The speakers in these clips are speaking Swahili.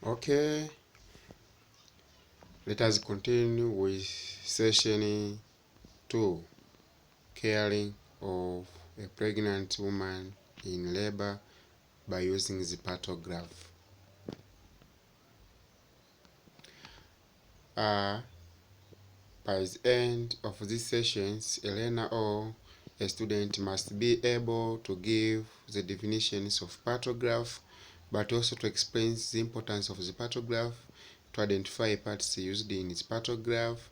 Okay, let us continue with session 2, caring of a pregnant woman in labor by using the partograph. By the end of these sessions, a learner or a student must be able to give the definitions of partograph, but also to explain the importance of the partograph, to identify parts used in its partograph,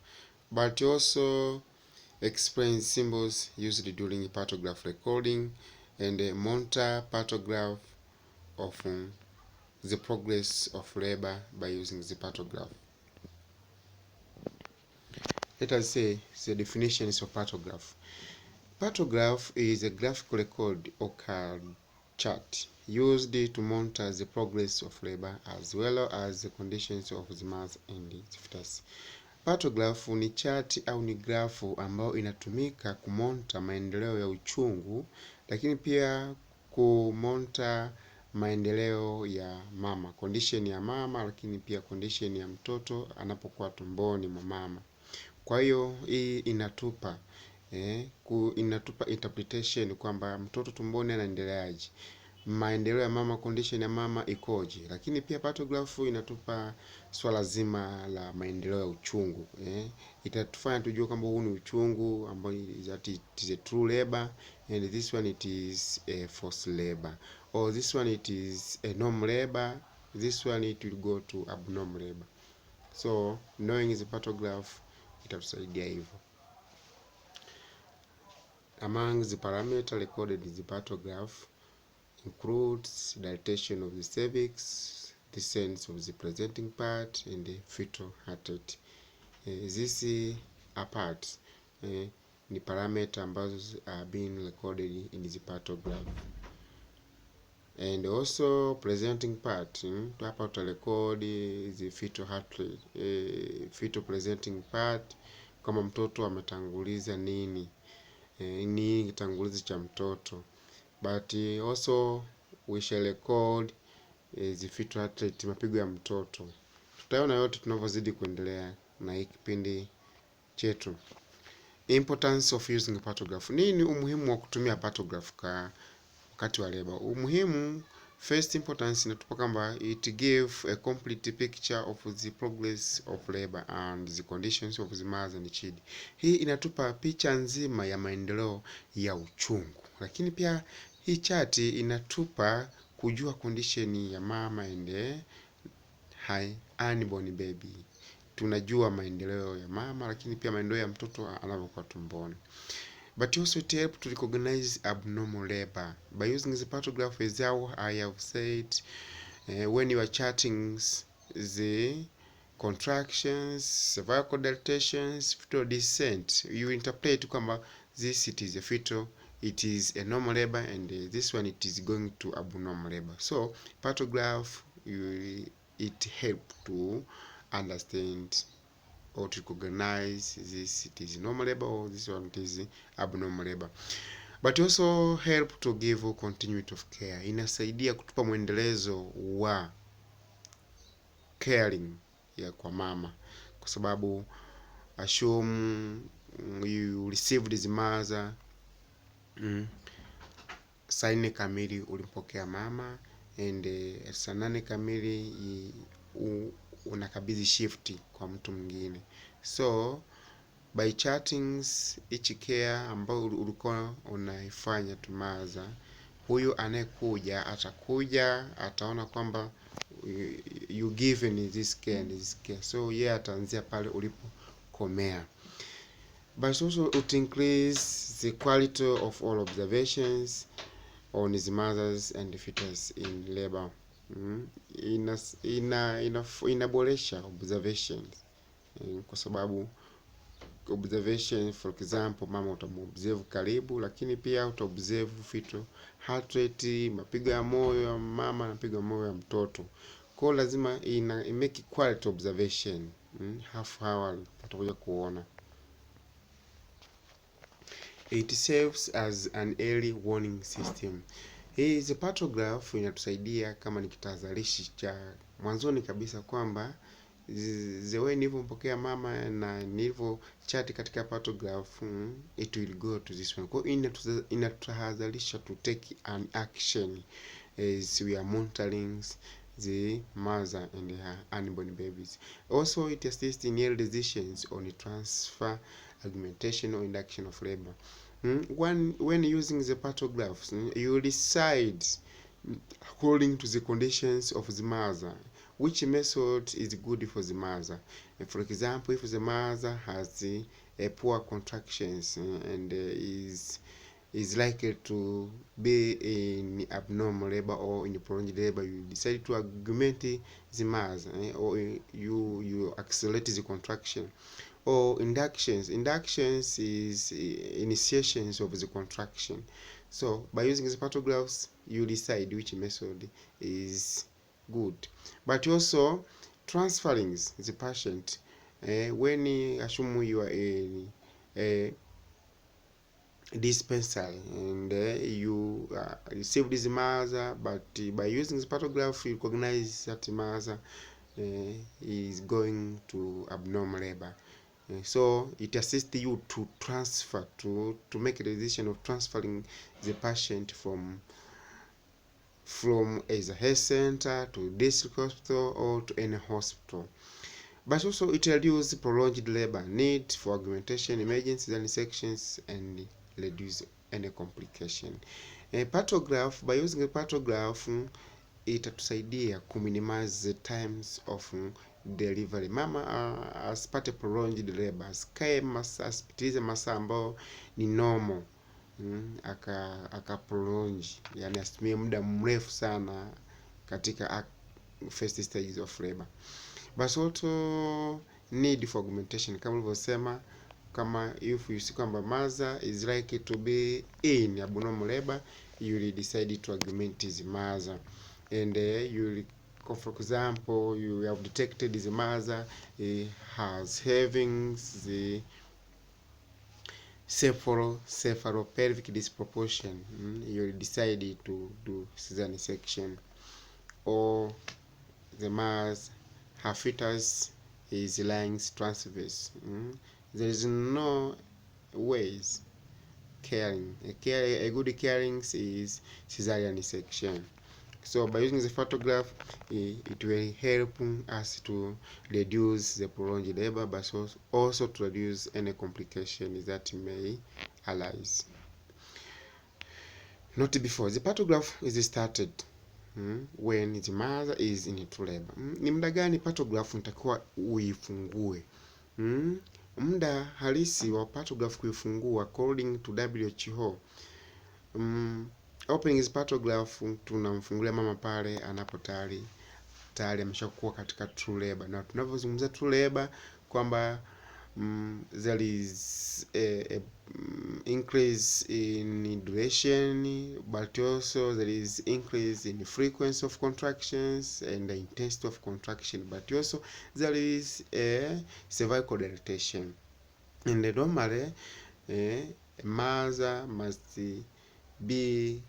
but also explain symbols used during partograph recording, and monitor partograph of the progress of labor by using the partograph. Let us say the definitions of partograph. Partograph is a graphical record or card chart used to monitor the progress of labor as well as the conditions of the mother and the fetus. Partograph ni chati au ni grafu ambayo inatumika kumonta maendeleo ya uchungu, lakini pia kumonta maendeleo ya mama, condition ya mama, lakini pia condition ya mtoto anapokuwa tumboni mwa mama. Kwa hiyo hii inatupa interpretation kwamba mtoto tumboni anaendeleaje, maendeleo ya mama, condition ya mama ikoje. Lakini pia partograph inatupa swala zima la maendeleo ya uchungu, itatufanya tujue kwamba huu ni uchungu ambao that it is a true labor and this one it is a forced labor, or this one it is a normal labor, this one it will go to abnormal labor. So knowing the partograph itatusaidia hivyo. Among the parameters recorded in the partograph includes dilatation of the cervix, descent of the presenting part, and the fetal heart rate. These are parts ni parameter ambazo are being recorded in the partograph. And also presenting part, hapa utarekodi the fetal heart rate, fetal presenting part, kama mtoto ametanguliza nini, nini kitangulizi cha mtoto. But also we shall record the fetal heart rate, mapigo ya mtoto. Tutaona yote tunavyozidi kuendelea na hii kipindi chetu. Importance of using a partograph. Nini umuhimu wa kutumia partograph wakati wa labor? Umuhimu, first importance inatupa kwamba it give a complete picture of the progress of labor and the conditions of the mother and child. Hii inatupa picha nzima ya maendeleo ya uchungu. Lakini pia hii chati inatupa kujua condition ya mama and unborn baby. Tunajua maendeleo ya mama, lakini pia maendeleo ya mtoto anapokuwa tumboni. But also it helps to recognize abnormal labor. By using the partograph, as I have said, when you are charting the contractions, cervical dilatations, fetal descent, you interpret kwamba this it is a fetal, it is a normal labor, and this one it is going to abnormal labor. So partograph, it helps to understand or to recognize this it is normal labor or this one it is abnormal labor. But also help to give continuity of care. Inasaidia kutupa mwendelezo wa caring ya kwa mama, kwa sababu assume you received the mother, saa 4 kamili ulimpokea mama, and saa 8 kamili unakabidhi shift kwa mtu mwingine. So by chartings each care ambayo ulikuwa unaifanya tumaza, huyu anayekuja atakuja ataona kwamba you given this care, so yeye ataanzia pale ulipokomea. But also it increase the quality of all observations on the mothers and the fetus in labor. Inaboresha observations, kwa sababu observation, for example, mama utamobserve karibu, lakini pia utaobserve fetal heart rate, mapigo ya moyo ya mama na mapigo ya moyo ya mtoto. Kwa lazima make quality observation. Half hour utakuja kuona. It serves as an early warning system. Hii the partograph inatusaidia kama ni kitahadharishi cha mwanzoni kabisa kwamba the way nilivyompokea mama na nilivyo chat katika partograph, it will go to this one. Kwa hiyo inatutahadharisha to take an action as we are monitoring the mother and her unborn babies. Also, it assists in early decisions on transfer, augmentation or induction of labor. When using the partographs, you decide according to the conditions of the mother which method is good for the mother. For example, if the mother has a poor contractions and is likely to be in abnormal labor or in prolonged labor, you decide to augment the mother, or you accelerate the contraction. Or inductions is initiations of the contraction. So by using the partographs, you decide which method is good. But also transferring the patient, when assume you are a dispensary and you receive this mother, but by using the partograph you recognize that mother is going to abnormal labor. So it assists you to transfer, to make a decision of transferring the patient from either health center to district hospital or to any hospital. But also it reduces prolonged labor, need for augmentation, emergencies and sections, and reduce any complication. Partograph, by using a partograph itatusaidia kuminimize the times of delivery. Mama asipate prolonged labor, asikae asipitilize masaa ambao ni normal, aka prolonge, yani asitumie muda mrefu sana katika first stages of labor. But also need for augmentation, kama ulivyosema, kama if you see kwamba mother is likely to be in abnormal labor, you will decide to augment the mother, and you for example you have detected the mother has having the cephalopelvic disproportion, you decide to do cesarean section. Or the mother, her fetus is lying transverse, there is no ways caring. A good caring is cesarean section. So by using the photograph, it will help us to reduce the prolonged labor, but also to reduce any complications that may arise. Not before the photograph is started, when the mother is in true labor. Ni muda gani photograph nitakiwa uifungue? Muda halisi wa photograph kuifungua according to WHO, opening is partograph, tunamfungulia mama pale anapo tayari ameshakuwa katika true labor. Na tunavyozungumza true labor kwamba there is a increase in duration, but also there is increase in frequency of contractions and the intensity of contraction, but also there is a cervical dilatation. And normally a mother must be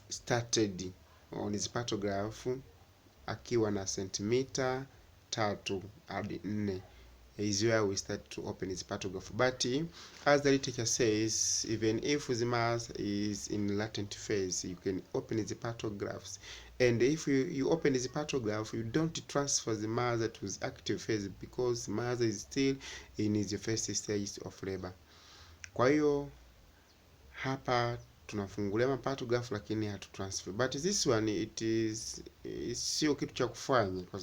started on his partograph akiwa na sentimita 3 hadi 4 is where we start to open his partograph. But as the literature says, even if the mother is in latent phase, you can open the partographs, and if you open the partograph, you don't transfer the mother to the active phase because the mother is still in the first stage of labor. Kwa hiyo hapa tunafungulia mapartograph lakini hatu transfer. But this one it is sio kitu cha kufanya kwa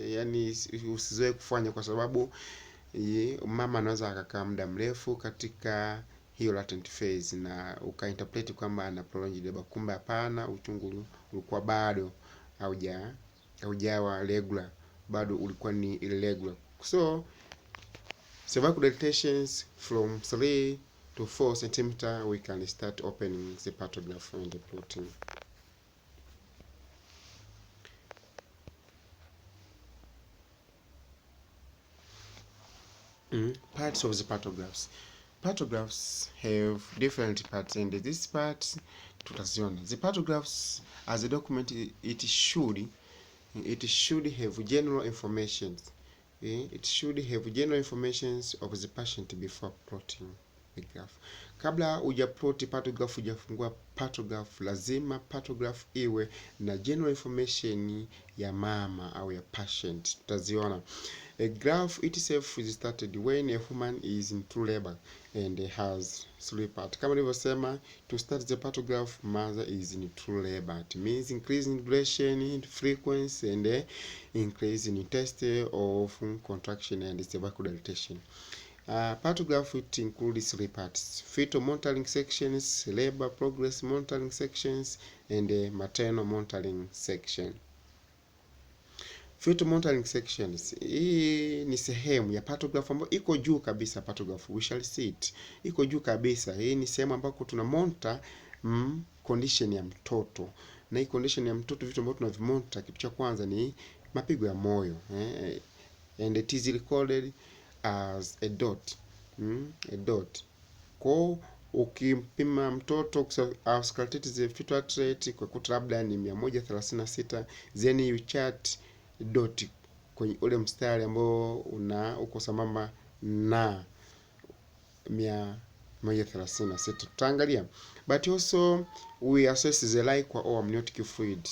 yani usizoe kufanya kwa sababu mama anaweza akakaa muda mrefu katika hiyo latent phase na ukainterpret kwamba ana prolonged labor, kumbe hapana, uchungu ulikuwa bado haujawa regular, bado ulikuwa ni irregular. So cervical dilatations from 3 to 4 cm, we can start opening the partograph and the plotting. Parts of the partographs. Partographs have different parts, and these parts tutaziona. The parthographs as a document, it should have general information. It should have general information of the patient before plotting the graph. Kabla hujaplot partograph, hujafungua partograph, lazima partograph iwe na general information ya mama au ya patient. Tutaziona. A graph itself is started when a woman is in true labor and has 3 parts. Kama nilivyosema, to start the partograph, mother is in true labor. It means increasing duration, frequency, and increase in intensity of contraction and cervical dilatation. Partograph, it includes 3 parts: fetal monitoring sections, labor progress monitoring sections, and maternal monitoring section. Fetal monitoring sections, hii ni sehemu ya partograph ambayo iko juu kabisa. Partograph, we shall see it, iko juu kabisa. Hii ni sehemu ambako tuna monitor condition ya mtoto, na hii condition ya mtoto, vitu ambavyo tunavimonitor, kitu cha kwanza ni mapigo ya moyo, and it is recorded as a dot, a dot. Kwa ukimpima mtoto auscultate the fetal heart rate kwa kuta labda ni 136, then you chart dot kwenye ule mstari ambao uko sambamba na 136. Tutaangalia, but also we assess the liquor or amniotic fluid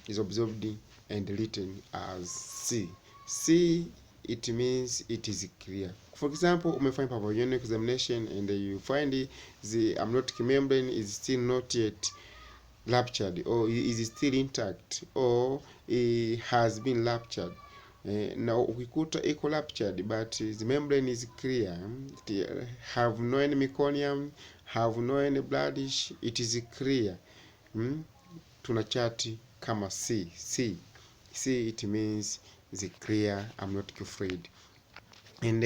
is observed and written as C. C, it means it is clear. For example, umefanya pathogenic examination and you find the amniotic membrane is still not yet ruptured, or is still intact, or it has been ruptured. Now ukikuta iko ruptured but the membrane is clear, have no any meconium, have no any bloodish, it is clear, tunachati kama C. C, it means the clear amniotic fluid. And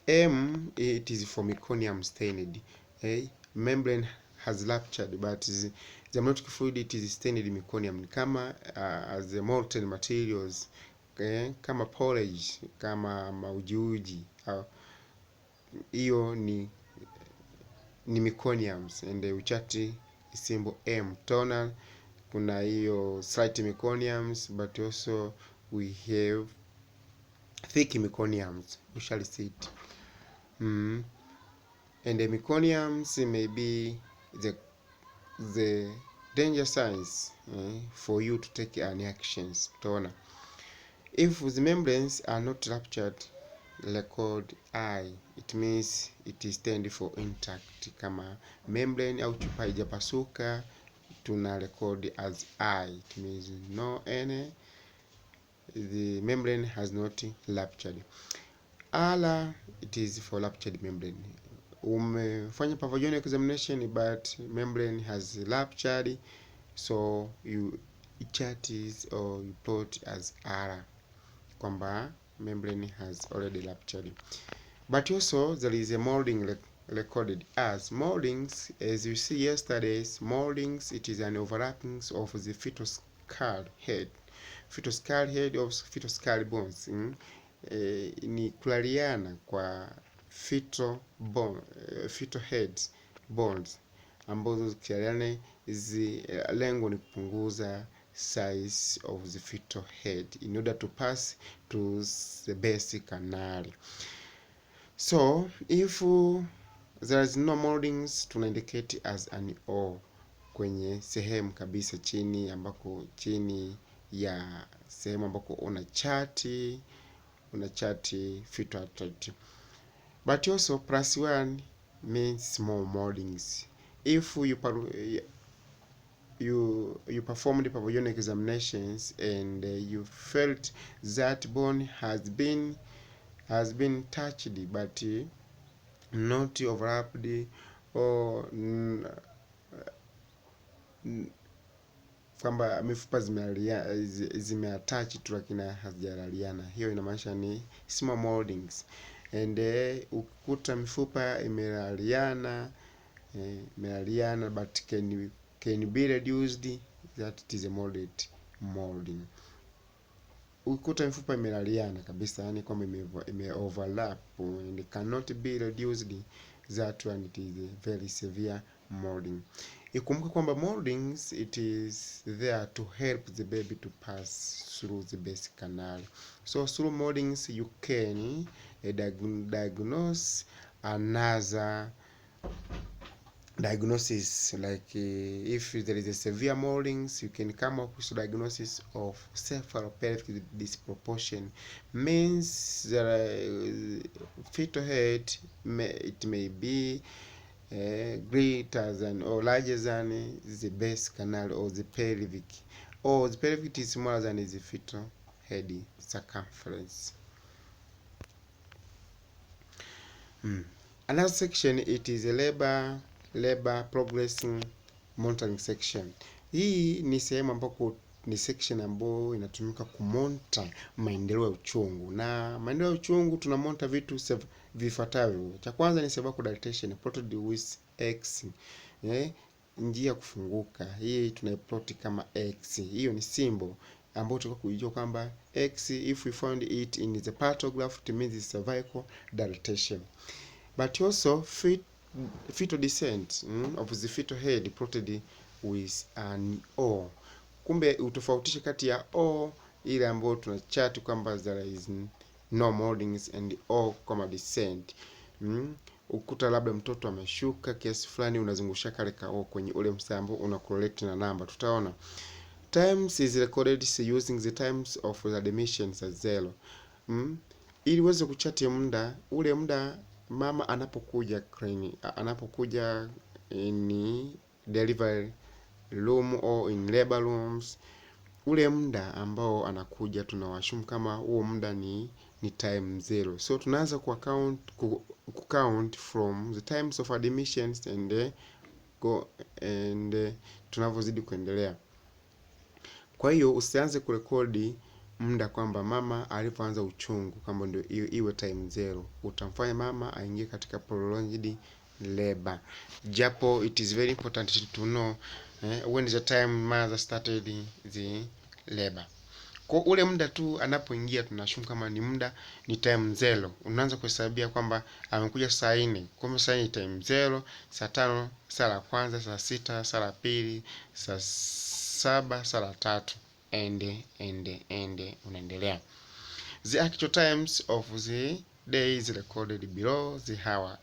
M, it is for meconium stained. Membrane has ruptured but the amniotic fluid, it is stained meconium, kama as the molten materials, kama porridge, kama maujiuji, hiyo ni meconiums. And uchati symbol M, tonal. Kuna hiyo slight meconiums, but also we have thick meconiums, we shall see it. And the meconiums may be the danger signs for you to take any actions. Tutaona, if the membranes are not ruptured, record I, it means it is stand for intact. Kama membrane au chupa haijapasuka, tuna record as I, it means no any, the membrane has not ruptured. R, it is for ruptured membrane. Umefanya pathogenic examination but membrane has ruptured, so you chart is or you plot as R, kwamba membrane has already ruptured. But also there is a molding recorded as moldings. As you see yesterday's moldings, it is an overlapping of the fetal skull head, fetal skull head of fetal skull bones. Ni kulaliana kwa fetal bone, fetal heads bones, ambazo zikialiana lengo ni kupunguza size of the fetal head in order to pass to the basic canal. So if there is no moldings, tuna indicate as an O kwenye sehemu kabisa chini, ambako chini ya sehemu ambako una chati fetal heart rate. But also +1 means small moldings. If you performed pathogenic examinations and you felt that bone has been touched but not overlapped, or kwamba mifupa zimeattach tu lakini hazijalaliana, hiyo inamaanisha ni small moldings. And ukikuta mifupa imelaliana but can be reduced, that it is a moderate molding. Ukikuta mifupa imelaliana kabisa, yani kwamba overlap and cannot be reduced, that one it is a very severe molding. Ikumbuka kwamba moldings it is there to help the baby to pass through the basic canal. So through moldings you can diagnose another diagnosis, like if there is a severe moldings, you can come up with diagnosis of cephalopelvic disproportion. Means that fetal head it may be greater than or larger than the base canal or the pelvic, or the pelvic is smaller than the fetal head circumference. Another section, it is a labor progressing monitoring section. Hii ni sehemu ambako ni section ambayo inatumika kumonta maendeleo ya uchungu, na maendeleo ya uchungu tunamonta vitu vifuatavyo. Cha kwanza ni cervical dilatation plotted with X, njia kufunguka, hii tunaiplot kama X. Hiyo ni symbol ambayo tunataka kujua kwamba X, if we find it in the partograph, it means it's cervical dilatation. But also fetal descent of the fetal head plotted with an O. Kumbe utofautishe kati ya O ile ambayo tunachati kwamba there is no moldings and O kama descent. Ukuta labda mtoto ameshuka kiasi fulani, unazungusha kale ka O kwenye ule msambo, una correct na namba. Tutaona times is recorded using the times of the admissions as 0. Ili uweze kuchati muda, ule muda mama anapokuja in delivery room or in labor rooms, ule muda ambao anakuja tunawashumu kama huo muda ni time 0. So tunaanza count from the times of admissions and tunavyozidi kuendelea. Kwa hiyo usianze kurekodi muda kwamba mama alipoanza uchungu kama ndio iwe time 0. Utamfanya mama aingie katika prolonged labor. Japo it is very important to know when is the time mother started the labor. Kwa ule muda tu anapoingia tunashumu kama ni muda ni time 0. Unaanza kuhesabia kwamba amekuja saa 4. Kwa saa 4 time 0, saa 5 saa la kwanza, saa 6 saa la pili, saa 7 saa la 3 and unaendelea. The actual times of the days recorded below the hour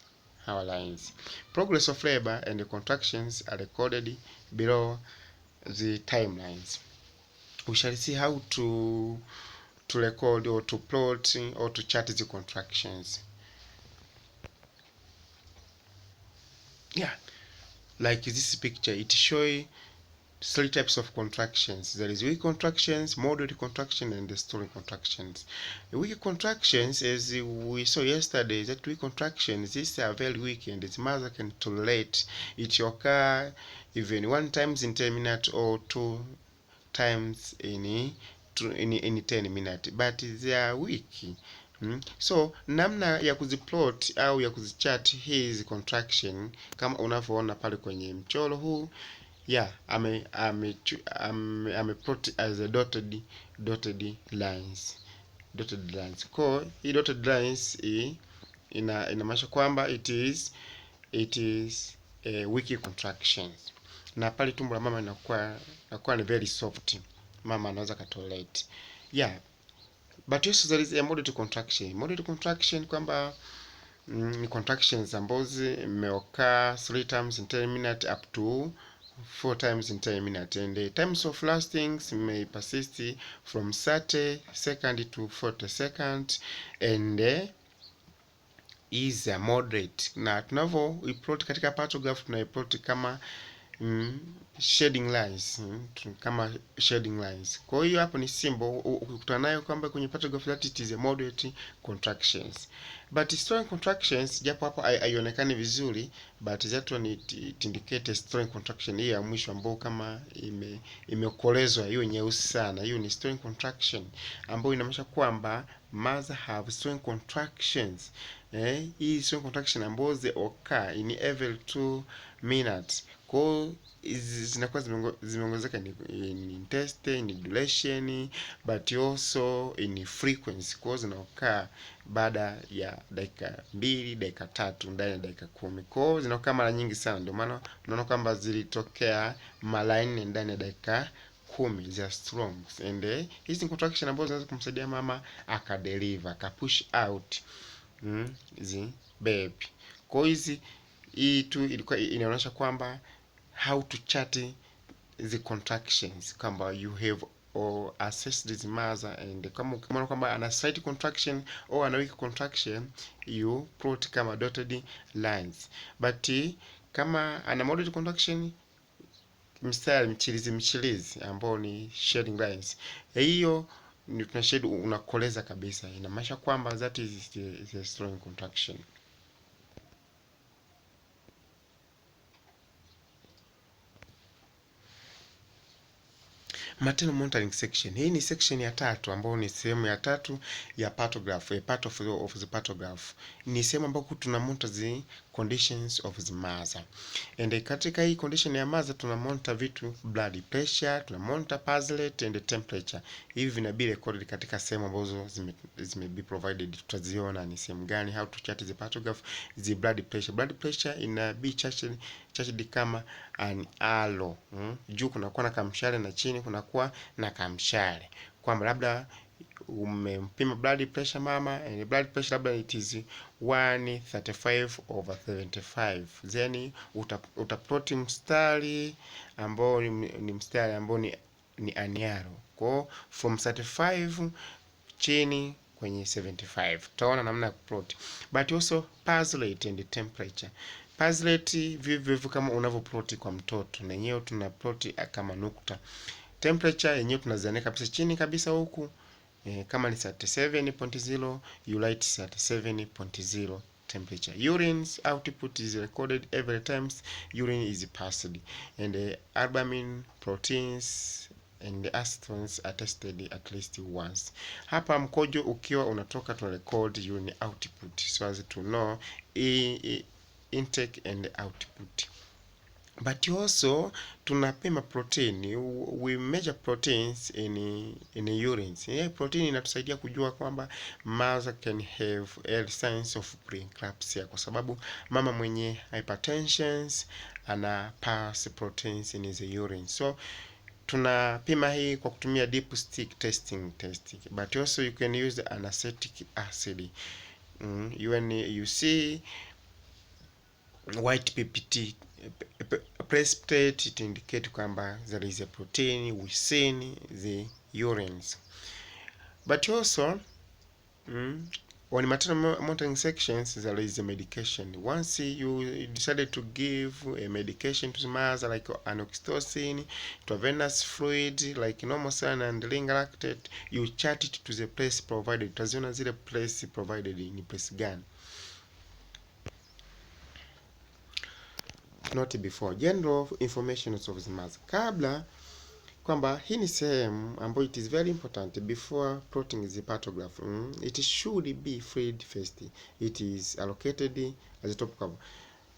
lines. Progress of labor and the contractions are recorded below the timelines. We shall see how to record or to plot or to chart the contractions. Yeah, like this picture, it shows 3 types of contractions. There is weak contractions, moderate contraction, and the storing contractions. The weak contractions, as we saw yesterday, that weak contractions, these are very weak and the mother can tolerate it occur even 1 times in 10 minutes or 2 times in 10 minutes, but they are weak. So namna ya kuziplot au ya kuzichart hizi contraction kama unavyoona pale kwenye mchoro huu, plot as a dotted lines. Kwa hii dotted lines inamaanisha kwamba it is weak contractions, na pale tumbo la mama inakuwa ni very soft, mama anaweza katolerate. But also there is a moderate contraction. Moderate contraction kwamba ni contractions ambazo imeoccur 3 times in 10 minutes up to 4 times in 10 minutes, and the times of lastings may persist from 30 seconds to 40 seconds and is a moderate. Na tunavyo iplot katika partograph tunaiplot kama shading lines, kama shading lines. Kwa hiyo hapo ni symbol ukikutana nayo kwamba kwenye partograph that it is a moderate contractions. But storing contractions, japo hapo haionekani vizuri, but that one it indicates storing contraction. Hiyo ya mwisho ambao kama imekolezwa, hiyo nyeusi sana, hiyo ni storing contraction ambayo inamaanisha kwamba mother have storing contractions. Hii storing contraction ambazo occur in every 2 minutes. Kwa zinakuwa zimeongezeka in intensity, in duration, but also in frequency. Kwa hiyo zinakaa baada ya dakika 2, dakika 3, ndani ya dakika 10. Kwa hiyo zinakaa mara nyingi sana, ndio maana unaona kwamba zilitokea mara 4 ndani ya dakika 10 za strong. And hizi contraction ambazo zinaweza kumsaidia mama akadeliver, akapush out the baby. Kwa hiyo hii tu ilikuwa inaonyesha kwamba how to chart the contractions, kwamba you have or assess the mother, and kama ukiona kwamba ana slight contraction au ana weak contraction, you plot kama dotted lines, but kama ana moderate contraction, mstari mchirizi ambao ni shading lines, hiyo ni tuna shade unakoleza kabisa, inamaanisha kwamba that is the strong contraction. Maternal monitoring section. Hii ni section ya tatu ambayo ni sehemu ya tatu ya partograph, a part of the partograph. Ni sehemu ambapo tuna monitor the conditions of the mother. And katika hii condition ya mother tuna monitor vitu blood pressure, tuna monitor pulse rate and temperature. Hivi vinabi recorded katika sehemu ambazo zime be provided. Tutaziona ni sehemu gani, how to chart the partograph. The blood pressure. Blood pressure ina be charted kama an arrow. Juu kunakuwa na kamshale na chini kunakuwa na kamshale, kwamba labda umempima blood pressure mama, and blood pressure labda it is 135/75, then utaplot mstari ambao ni mstari ambao ni an arrow. Kwa from 35 chini kwenye 75, utaona namna ya kuplot. But also pulse rate and temperature. Pulse rate vivyo kama unavyoplot kwa mtoto, na yenyewe tuna plot kama nukta. Temperature yenyewe tunaziandika kabisa chini kabisa huku, kama ni 37.0 you write 37.0 temperature. Urine's output is recorded every time urine is passed, and albumin, proteins and the acetons are tested at least once. Hapa mkojo ukiwa unatoka tuna record urine output so as to know intake and output. But also tunapima protein, we measure proteins in urine. Yeah, protein inatusaidia kujua kwamba mother can have early signs of preeclampsia, kwa sababu mama mwenye hypertension ana pass proteins in the urine. So tunapima hii kwa kutumia deep stick testing, but also you can use the anacetic acid. When you see white ppt precipitate, it indicate kwamba there is a protein within the urines. But also on maternal monitoring sections there is a medication. Once you decided to give a medication to the mother like anoxytocin, intravenous fluid like normosan and ring-lactate, you chart it to the place provided. Utaziona zile place provided ni place gani. Not before. General information of the mother. Kabla kwamba hii ni sehemu ambayo it is very important before plotting the partograph. It should be fluid first. It is allocated as a top cover.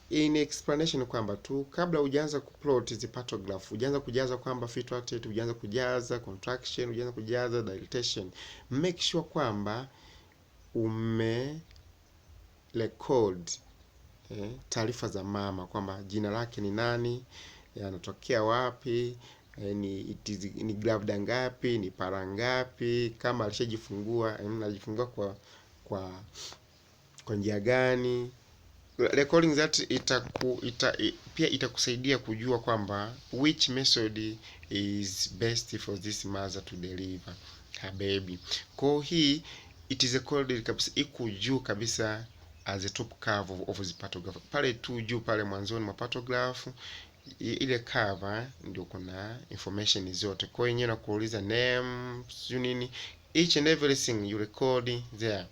In explanation kwamba tu kabla hujaanza kuplot the partograph, hujaanza kujaza kwamba fetal rate, hujaanza kujaza contraction, hujaanza kujaza dilatation, make sure kwamba ume record taarifa za mama, kwamba jina lake ni nani, anatokea wapi, ni gravida ngapi, ni para ngapi, kama alishajifungua, anajifungua kwa njia gani. Recording that pia itakusaidia kujua kwamba which method is best for this mother to deliver her baby. Kwa hii it is recorded kabisa, iko juu kabisa as a top curve of the partograph. Pale tu juu pale mwanzoni mwa partograph, ile cover ndio kuna information zote. Kwa hiyo nakuuliza name, sio nini, each and everything you record there.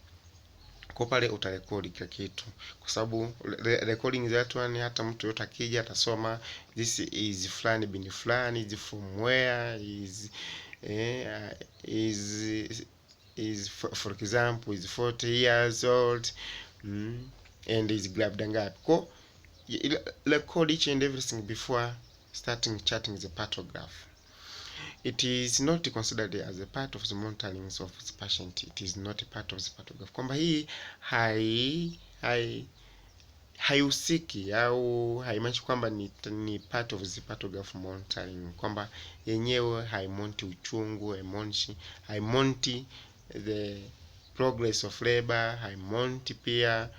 Kwa pale utarekodi kila kitu, kwa sababu recording that one, hata mtu yote akija atasoma this is fulani bin fulani, is from where, is for example is 40 years old, and is gravida ngapi. Kwa record each and everything before starting charting the partograph. It is not considered as a part of the monitoring of the patient. It is not a part of the partograph, kwamba hii haihusiki au haimaanishi kwamba ni part of the partograph monitoring, kwamba yenyewe haimonti uchungu, haimonti the progress of labor, haimonti pia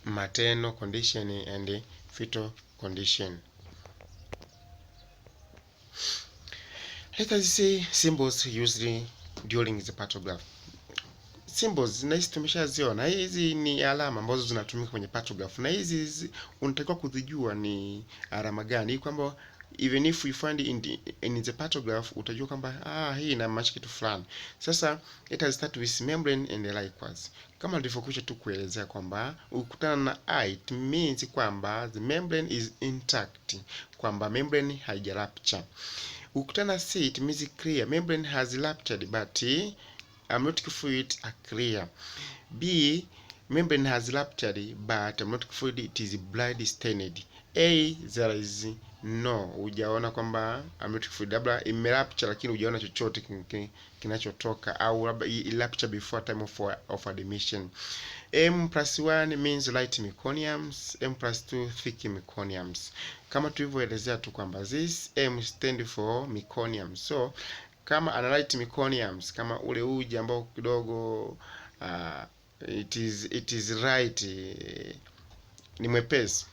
maternal condition and fetal condition. Let us see symbols used during the partograph. Symbols na hizi tumeshaziona. Hizi ni alama ambazo zinatumika kwenye partograph, na hizi unatakiwa kuzijua ni alama gani, kwamba even if you find in the partograph utajua kwamba hii inamaanisha kitu fulani. Sasa let us start with membrane and likewise. Kama nilivyokuja tu kuelezea kwamba ukutana na I, it means kwamba the membrane is intact, kwamba membrane haija rupture. Ukutana C, it means clear, membrane has ruptured but amniotic fluid are clear. B, membrane has ruptured but amniotic fluid it is blood stained. A, there is no, hujaona kwamba amniotic fluid labda imerupture lakini hujaona chochote kinachotoka, au labda rupture before time of admission. M+1 means light meconiums, M+2 thick meconiums. Kama tulivyoelezea tu kwamba this M stand for meconium. So kama ana light meconiums, kama ule uji ambao kidogo it is right, ni mwepesi,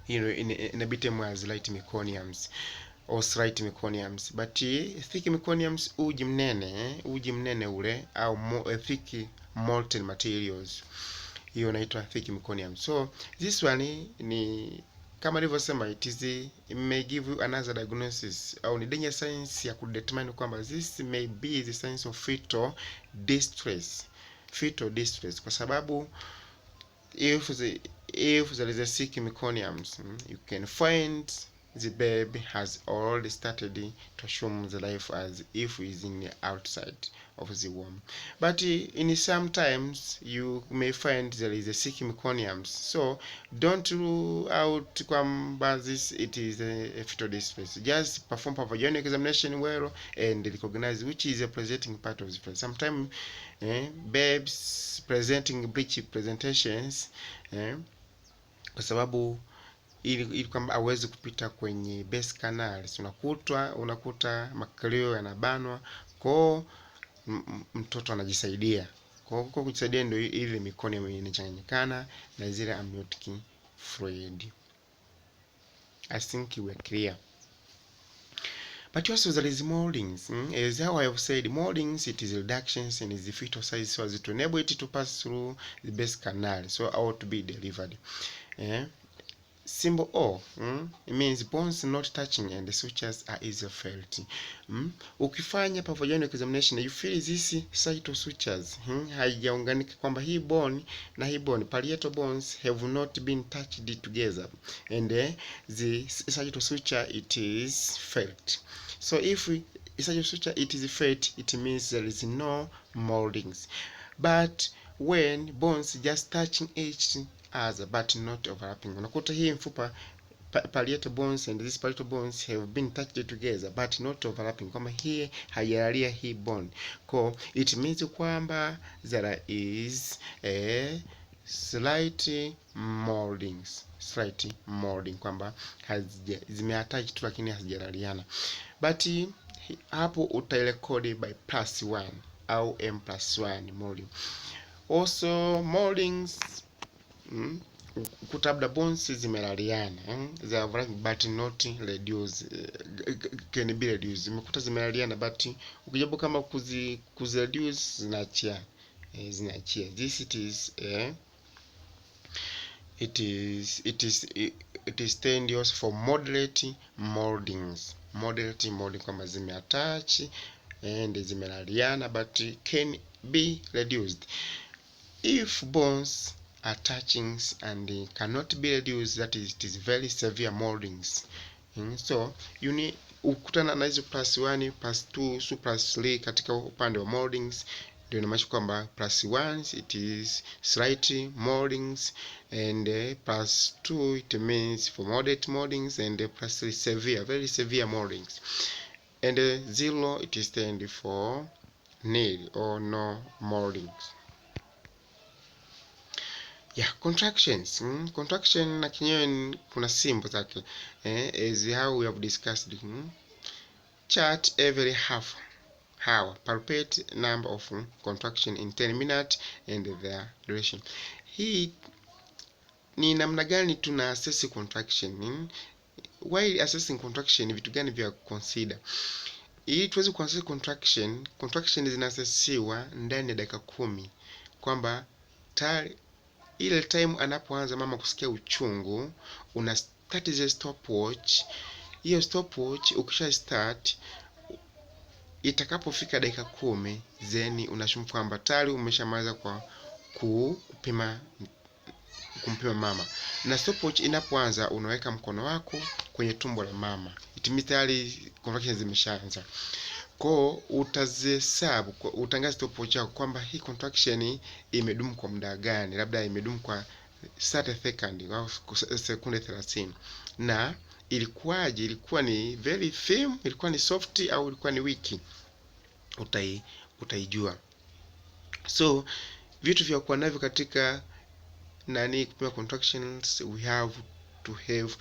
hiyo inabidi as light meconiums or slight meconiums. But thick meconiums uji mnene ule, au thick molten materials, hiyo inaitwa thick meconium. So this one ni kama nilivyosema, it may give you another diagnosis, au ni danger signs ya kudetermine kwamba this may be the signs of fetal distress, kwa sababu if there is a thick meconiums, you can find the baby has already started to assume the life as if is in the outside of the womb. But in sometimes you may find there is a thick meconiums, so don't rule out kwamba this it is a fetal distress. Just perform pathogenic examination well and recognize which is a presenting part of the place. Sometimes babes presenting breech presentations, kwa sababu ili kwamba aweze kupita kwenye base canal, unakuta makalio yanabanwa, kwa mtoto anajisaidia. Kwa kujisaidia ndio ile mikono inachanganyikana na zile amniotic fluid. I think we are clear. But also there is moldings. As how I have said, moldings, it is reductions in the fetal size so as to enable it to pass through the base canal, so out to be delivered. Symbol O, it means bones not touching and the sutures are easily felt. Ukifanya pathogenic examination you feel this site sutures haijaunganika, kwamba hii bone na hii bone, parietal bones have not been touched together, and the sagittal suture it is felt. So if sagittal suture it is felt, it means there is no moldings. But when bones just touching each other but not overlapping, unakuta hii mfupa parietal bones and these parietal bones have been touched together but not overlapping, kwamba hii haijalalia hii bone, kwa it means kwamba there is a slight molding, kwamba zimeattach tu lakini hazijalaliana. But hapo utarekodi by +1 au M+1 molding. Also moldings, kutabla bones zimelaliana, they are but not reduced, can be reduced. Zimekuta zimelaliana but ukijaribu kama kuzireduce zinaachia. This it is tedious for moderate moldings. Moderate molding kwamba zimeattach and zimelaliana but can be reduced. If bones are touching and cannot be reduced, that is, it is very severe moldings. So you need ukutana na hizo +1 +2 so +3 katika upande wa moldings, ndio inamaanisha kwamba +1 it is slight moldings, and +2 it means for moderate moldings, and +3 severe, very severe moldings, and 0 it stands for nil or no moldings. Yeah, contractions. Contraction na kenyewe kuna symbol zake, as how we have discussed. Chart every half hour, palpate number of contraction in 10 minutes and their duration. Hii ni namna gani tuna assess contraction? While assessing contraction, vitu gani vya consider ili tuweze kuassess contraction? Contraction zinaassessiwa ndani ya dakika 10, kwamba ile time anapoanza mama kusikia uchungu, una start the stopwatch. Hiyo stopwatch ukisha start, itakapofika dakika 10, then unashumu kwamba tayari umeshamaliza kwa kumpima mama. Na stopwatch inapoanza, unaweka mkono wako kwenye tumbo la mama, it means tayari contraction zimeshaanza. Kwa utazihesabu, utangaza stopwatch yako kwamba hii contraction imedumu kwa muda gani, labda imedumu kwa 30 seconds au sekunde 30, na ilikuwaje, ilikuwa ni very firm, ilikuwa ni soft au ilikuwa ni weak, utaijua. So vitu vya kuwa navyo katika nani kupima contractions, we have to have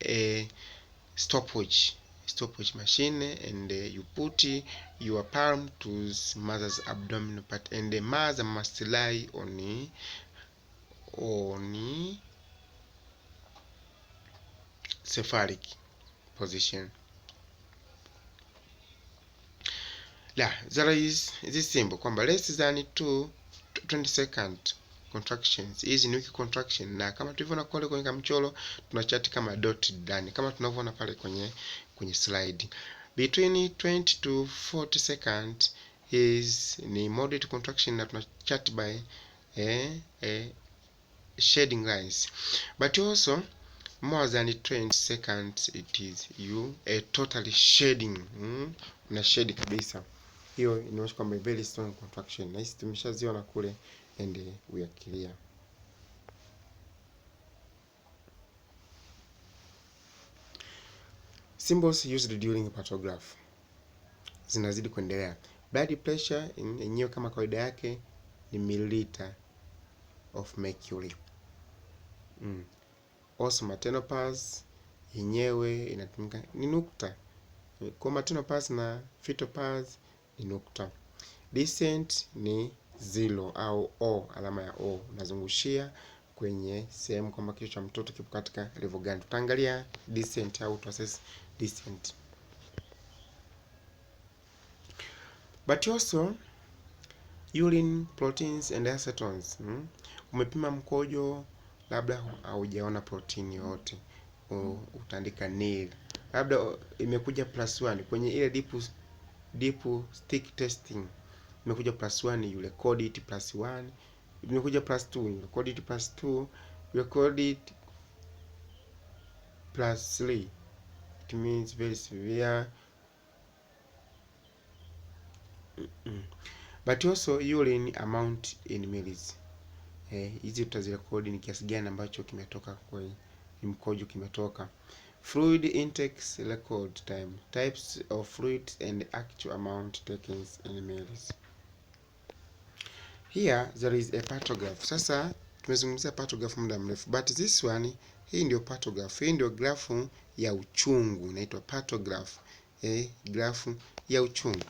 a stopwatch machine, and you put your palm to mother's abdominal part, and the mother must lie on cephalic position. There is this symbol kwamba less than 20 second contractions, hizi ni weak contraction, na kama tulivyoona kule kwenye mchoro tunachati kama dot ndani, kama tunavyoona pale kwenye slide. Between 20 to 40 seconds is ni moderate contraction, na tunachati by shading lines. But also more than 20 seconds it is a totally shading, na shade kabisa. Hiyo inaonyesha kwamba very strong contraction, na hizi tumeshaziona kule, and we are clear. Symbols used during partograph zinazidi kuendelea. Blood pressure yenyewe kama kawaida yake ni milliliter of mercury. Also maternal pulse yenyewe inatumika ni nukta. Kwa maternal pulse na fetal pulse ni nukta. Descent ni 0 au O, alama ya O unazungushia kwenye sehemu kama kichwa cha mtoto kipo katika level gani. Tutaangalia descent au to assess descent. But also urine proteins and acetones. Umepima mkojo, labda haujaona protein yote, utaandika nil. Labda imekuja +1 kwenye ile deep stick testing, imekuja +1, you record it +1. Imekuja +2, you record it +2, you record it +3. It means very severe. But also urine amount in mils. Hizi tutazirekodi ni kiasi gani ambacho kimetoka kwenye mkojo kimetoka. Fluid intakes record time, types of fluids and actual amount taken in mils. Here there is a partograph. Sasa tumezungumzia partograph muda mrefu, but this one, hii ndio partograph. Hii ndio grafu ya uchungu, inaitwa partograph. Grafu ya uchungu.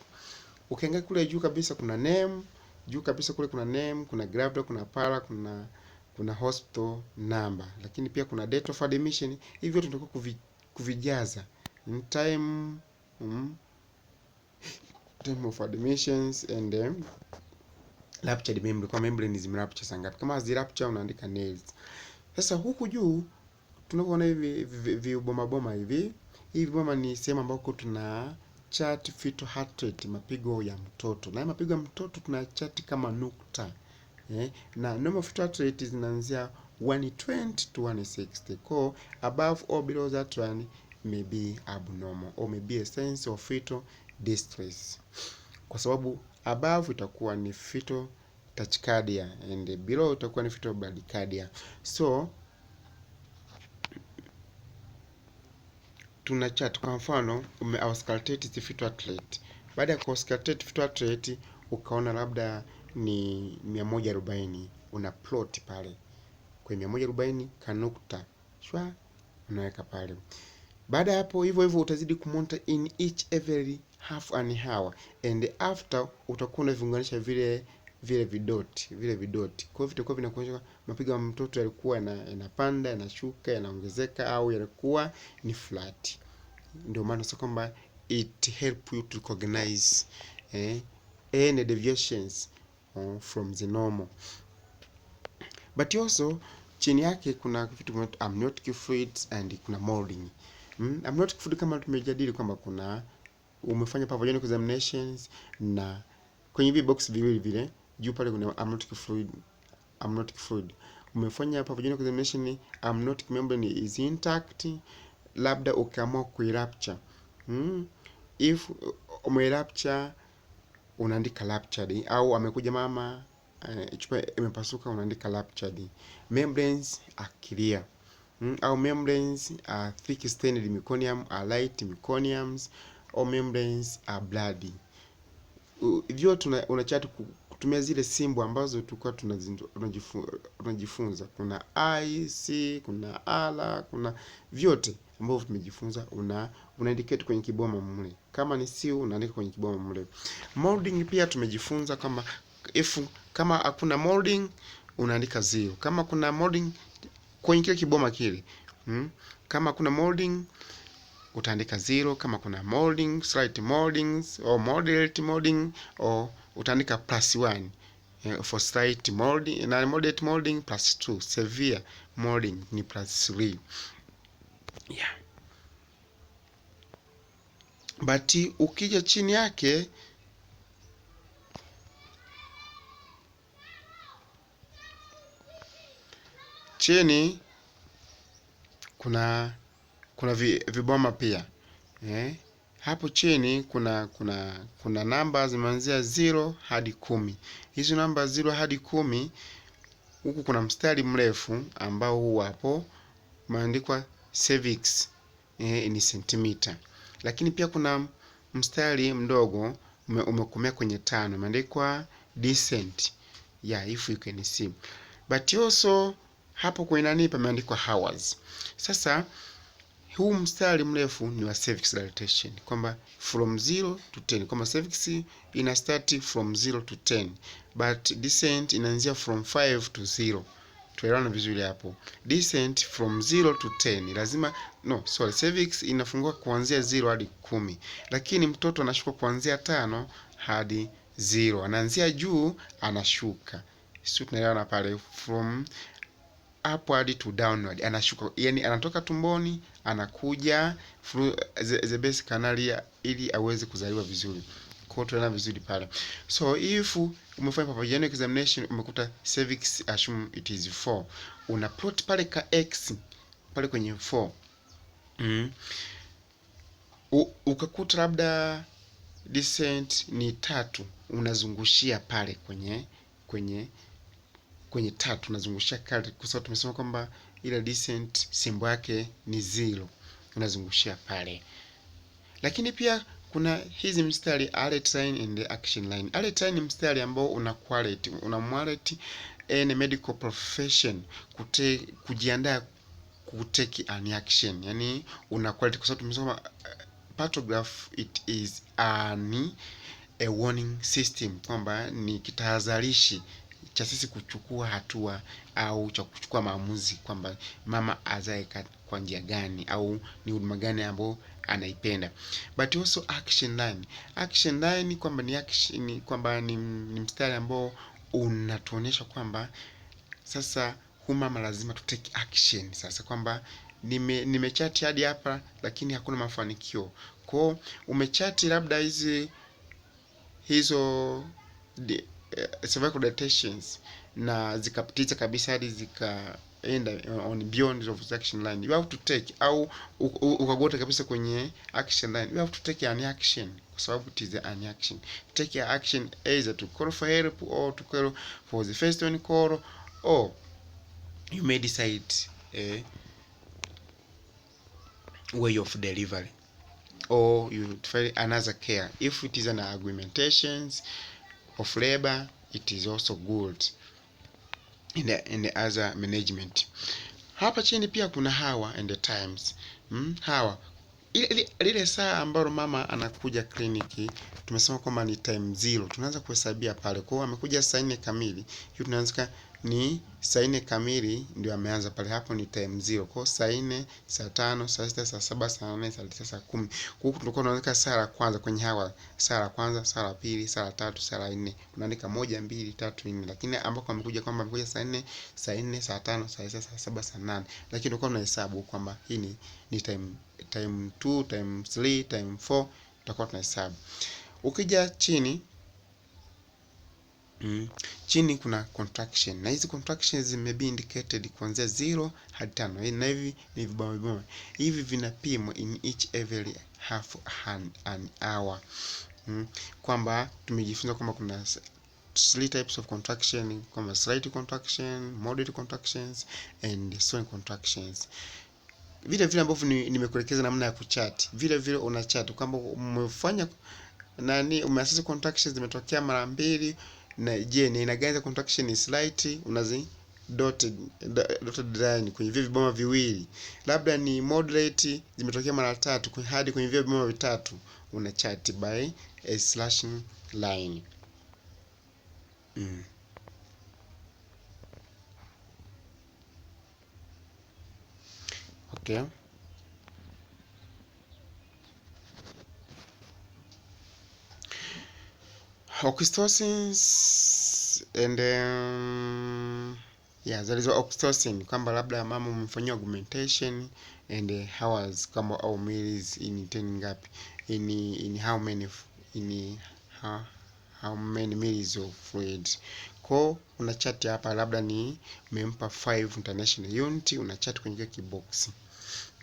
Ukiangalia kule juu kabisa kuna name, juu kabisa kule kuna name, kuna graph, kuna para, kuna hospital number, lakini pia kuna date of admission. Hivyo tunataka kuvijaza time of admissions, and ruptured membrane, kwa membrane zimerupture sangapi. Kama hazirupture unaandika nails. Sasa huku juu tunaona hivi viboma hivi. Hivi boma ni sehemu ambako tuna chart fetal heart rate, mapigo ya mtoto. Na mapigo ya mtoto tuna chart kama nukta. Na normal fetal heart rate zinaanzia 120 to 160. Kwa above or below that one may be abnormal or may be a sense of fetal distress. kwa sababu above itakuwa ni fetal tachycardia and below itakuwa ni fetal bradycardia. So tuna chat kwa mfano auscultate the fetal athlete. Baada ya kuauscultate fetal athlete ukaona labda ni 140, una plot pale kwa 140 kanukta shwa unaweka pale. Baada hapo hivyo hivyo utazidi kumonta in each every half an hour, and after utakuwa unaviunganisha vile vidoti. Kwa hivyo vitakuwa vinakuonyesha mapigo ya mtoto yalikuwa yanapanda, yanashuka, yanaongezeka au yalikuwa ni flat. Ndio maana sasa kwamba it help you to recognize any deviations from the normal. But also chini yake kuna vitu kama amniotic fluids and kuna molding. Amniotic fluid kama tumejadili kwamba kuna umefanya pathogenic examinations na kwenye hivi box viwili vile juu pale kuna amniotic fluid. Umefanya pathogenic examination, amniotic membrane is intact, labda ukaamua kuirupture. If umerupture unaandika ruptured, au amekuja mama chupa imepasuka unaandika ruptured. Membranes are clear, au membranes are thick stained meconium, are light meconiums, or membranes are bloody. Hivyo unachati kutumia zile simbo ambazo tulikuwa tunajifunza. Kuna I, C, kuna R, kuna vyote ambavyo tumejifunza una indicate kwenye kiboma mle. Kama ni C unaandika kwenye kiboma mle. Molding pia tumejifunza kama hakuna molding unaandika 0. Kama kuna molding kwenye kile kiboma kile. Kama kuna molding utaandika 0. Kama kuna molding, slight moldings or moderate molding, or utaandika +1 for slight molding, na moderate molding +2, severe molding ni +3. Yeah. But ukija chini yake chini kuna viboma pia. Hapo chini kuna namba zimeanzia 0 hadi 10. Hizo namba 0 hadi 10 huku kuna mstari mrefu ambao huu hapo umeandikwa cervix ni centimeter. Lakini pia kuna mstari mdogo umekomea kwenye 5 umeandikwa descent. Yeah, if you can see. But also hapo kwenye nani pameandikwa hours. Sasa huu mstari mrefu ni wa cervix dilatation, kwamba from 0 to 10, kwamba cervix ina start from 0 to 10 but descent inaanzia from 5 to 0. Tuelewana vizuri hapo. Descent from 0 to 10 lazima cervix inafungua kuanzia 0 hadi 10, lakini mtoto anashuka kuanzia 5 hadi 0, anaanzia juu anashuka. Sio, tunaelewana pale, from upward to downward, anashuka, yani anatoka tumboni anakuja the basic canal ili aweze kuzaliwa vizuri. Kwa tunaelewana vizuri pale. So if umefanya pathogenic examination umekuta cervix, assume it is 4, una plot pale ka x pale kwenye 4. Ukakuta labda descent ni 3, unazungushia pale kwenye 3 unazungushia kale, kwa sababu tumesema kwamba ile descent symbol yake ni 0, unazungushia pale. Lakini pia kuna hizi mstari alert line and action line. Alert line ni mstari ambao una quality any medical profession kujiandaa kutake an action, yani una quality, kwa sababu tumesema partograph it is a warning system, kwamba ni kitahadharishi cha sisi kuchukua hatua au cha kuchukua maamuzi kwamba mama azae kwa njia gani au ni huduma gani ambayo anaipenda. But also action line kwamba ni action, kwamba ni mstari ambao unatuonyesha kwamba sasa huyu mama lazima tu take action. Sasa kwamba nimechati hadi hapa lakini hakuna mafanikio. Kwa umechati labda hizo cervical dilatations na zikapitiza kabisa hadi zikaenda on beyond of action line, you have to take, au ukagota kabisa kwenye action line, you have to take an action, kwa sababu it is an action. Take your action either to call for help or to call for the first one call, or you may decide a way of delivery, or you try another care. If it is an argumentations of labor, it is also good in the other management. Hapa chini pia kuna hour and the times. Hour lile saa ambalo mama anakuja kliniki, tumesema kwamba ni time zero, tunaanza kuhesabia pale. Kwa hiyo amekuja saa 4 kamili, hiyo tunaanza ni saa 4 kamili ndio ameanza pale, hapo ni time zero. Kwa hiyo saa 4, saa 5, saa 6, saa 7, saa 8, saa 9, saa 10. Kwa hiyo tulikuwa tunaandika saa la kwanza kwenye hawa, saa la kwanza, saa la pili, saa la tatu, saa la 4, tunaandika 1 2 3 4. Lakini ambako amekuja kwamba amekuja saa 4, saa 4, saa 5, saa 6, saa 7, saa 8, lakini tulikuwa tunahesabu kwamba hii ni time 2, time 3, time 4, tutakuwa tunahesabu. Ukija chini chini kuna contraction, na hizi contractions zimebi indicated kuanzia 0 hadi 5, na hivi ni vibao hivi vinapimwa in each every half an hour. Kwamba tumejifunza kwamba kuna 3 types of contraction, kama slight contraction, moderate contractions and strong contractions. Vile ambavyo nimekuelekeza namna ya kuchat, vile una chat kwamba umefanya umeassess contractions zimetokea mara 2, na je ni aina gani za contraction ni slight, unazi dotted line kwenye vile viboma viwili. Labda ni moderate zimetokea mara 3 hadi kwenye vile viboma vitatu, una chat by a slashing line. Okay. Oxytocins and there is oxytocin, kwamba labda mama umefanyia augmentation and hours kama au meals in 10 ngapi, in how many meals of fluids. Kwa una chat hapa, labda ni umempa 5 international unit, una chat kwenye kibox,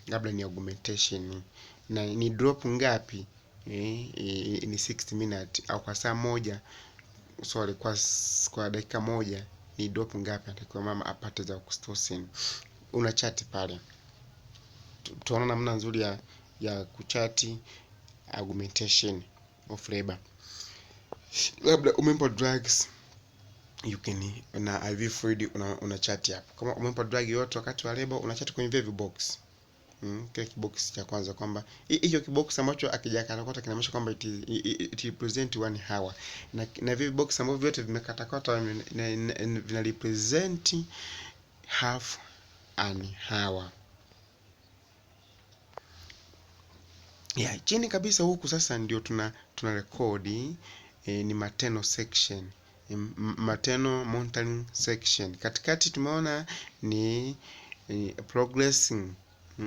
labda ni augmentation na ni drop ngapi ni 60 minutes au kwa saa moja, sorry, kwa dakika moja ni drop ngapi atakiwa mama apate za oxytocin. Una chat pale. Tunaona namna nzuri ya kuchati augmentation of labor. Labda umempa drugs, you can na IV fluid, una chat hapo. Kama umempa drug yote wakati wa labor, una chat kwenye view box. Kile kibox cha kwanza, kwamba hiyo kibox ambacho akijakatakata kinaonyesha kwamba it represent 1 hour, na vile box ambavyo vyote vimekatakata vina represent half an hour. Chini kabisa huku sasa ndio tuna rekodi ni maternal section, maternal monitoring section. Katikati tumeona ni progressing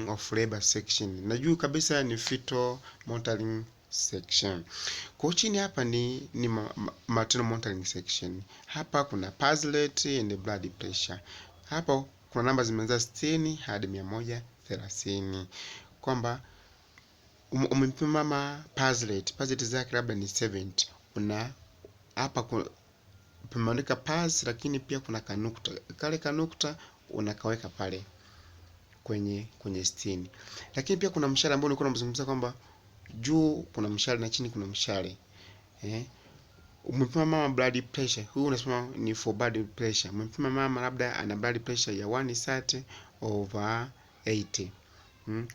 of labor section, na juu kabisa ni fetal monitoring section. Kwa chini hapa ni maternal monitoring section. Hapa kuna pulse rate and blood pressure. Hapa kuna namba zimeanza 60 hadi 130, kwamba umempima mama pulse rate zake labda ni 70. Una hapa pameandika pulse, lakini pia kuna kanukta, kale kanukta unakaweka pale kwenye 60. Lakini pia kuna mshale ambao nilikuwa namzungumzia kwamba juu kuna mshale na chini kuna mshale. Umempima mama blood pressure, huu unasema ni for blood pressure. Umempima mama labda ana blood pressure ya 130/80.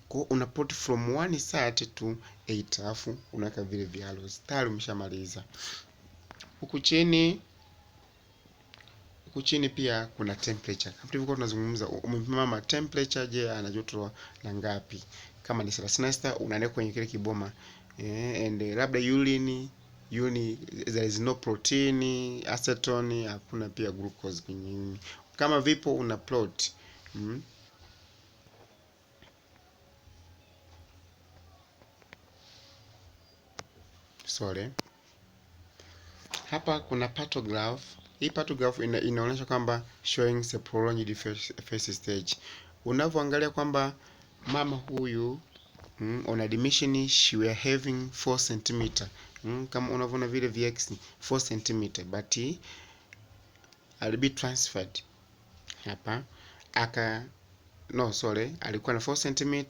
Kwa una plot from 130 to 8, alafu unaweka vile values. Tayari umeshamaliza. Huku chini pia kuna temperature. Hapo tulikuwa tunazungumza umempima mama temperature, je ana joto la ngapi? Kama ni 36 unaandika kwenye kile kiboma. And labda urine there is no protein, acetone, hakuna pia glucose kwenye urine. Kama vipo una plot. Sorry. Hapa kuna partograph. Hii partograph inaonyesha kwamba showing the prolonged phase stage. Unavyoangalia kwamba mama huyu On admission she were having 4 cm. Kama unavyoona vile vx 4 cm, but alibi transferred hapa alikuwa na 4 cm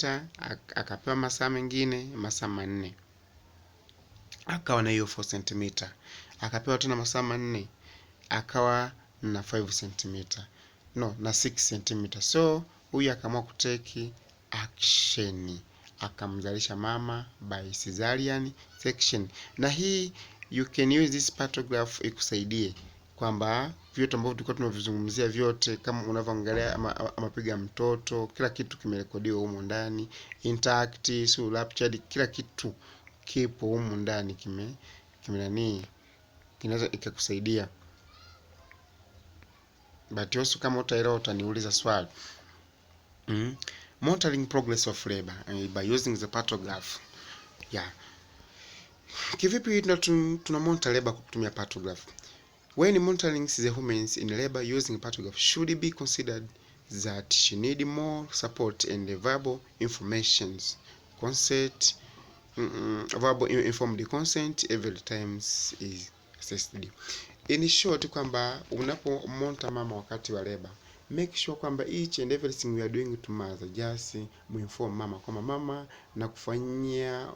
akapewa masaa mengine masaa manne, akawa na hiyo 4 cm, akapewa tena masaa manne akawa na 5 cm, na 6 cm. So huyu akaamua kuteki action, akamzalisha mama by cesarean section. Na hii you can use this partograph ikusaidie kwamba vyote ambavyo tulikuwa tunavizungumzia vyote, kama unavyoangalia mapigo ya mtoto, kila kitu kimerekodiwa humo ndani, intact, so ruptured, kila kitu kipo humo ndani, kinaweza ikakusaidia. But also kama utaelewa utaniuliza swali. Monitoring progress of labor by using the partograph. Yeah. Kivipi tuna monitor labor kwa kutumia partograph? When monitoring the women in labor using partograph, should it be considered that she need more support and verbal informations, consent, verbal informed consent every time is assessed. In short, kwamba unapo monitor mama wakati wa labor, make sure kwamba each and everything we are doing to mother, just muinform mama kwamba mama na kufanyia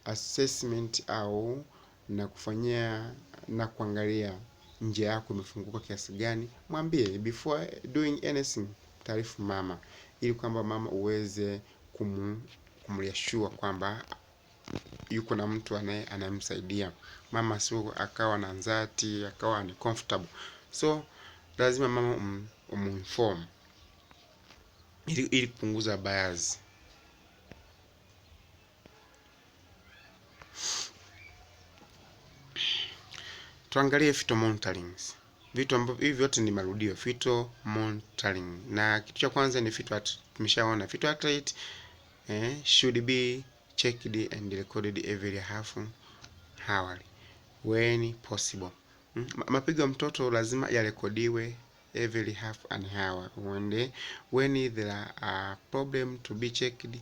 assessment au na kufanyia na kuangalia nje yako imefunguka kiasi gani. Mwambie before doing anything, taarifu mama, ili kwamba mama uweze kumreassure kwamba yuko na mtu anamsaidia. Mama sio akawa na anxiety, akawa ni comfortable. So lazima mama uminform ili kupunguza bias. Tuangalie fetal monitoring. Vitu ambavyo hivi vyote ni marudio, fetal monitoring. Na kitu cha kwanza ni fetal, tumeshaona fetal heart rate should be checked and recorded every half hour when possible. Mapigo ya mtoto lazima yarekodiwe every half an hour when there are problem to be checked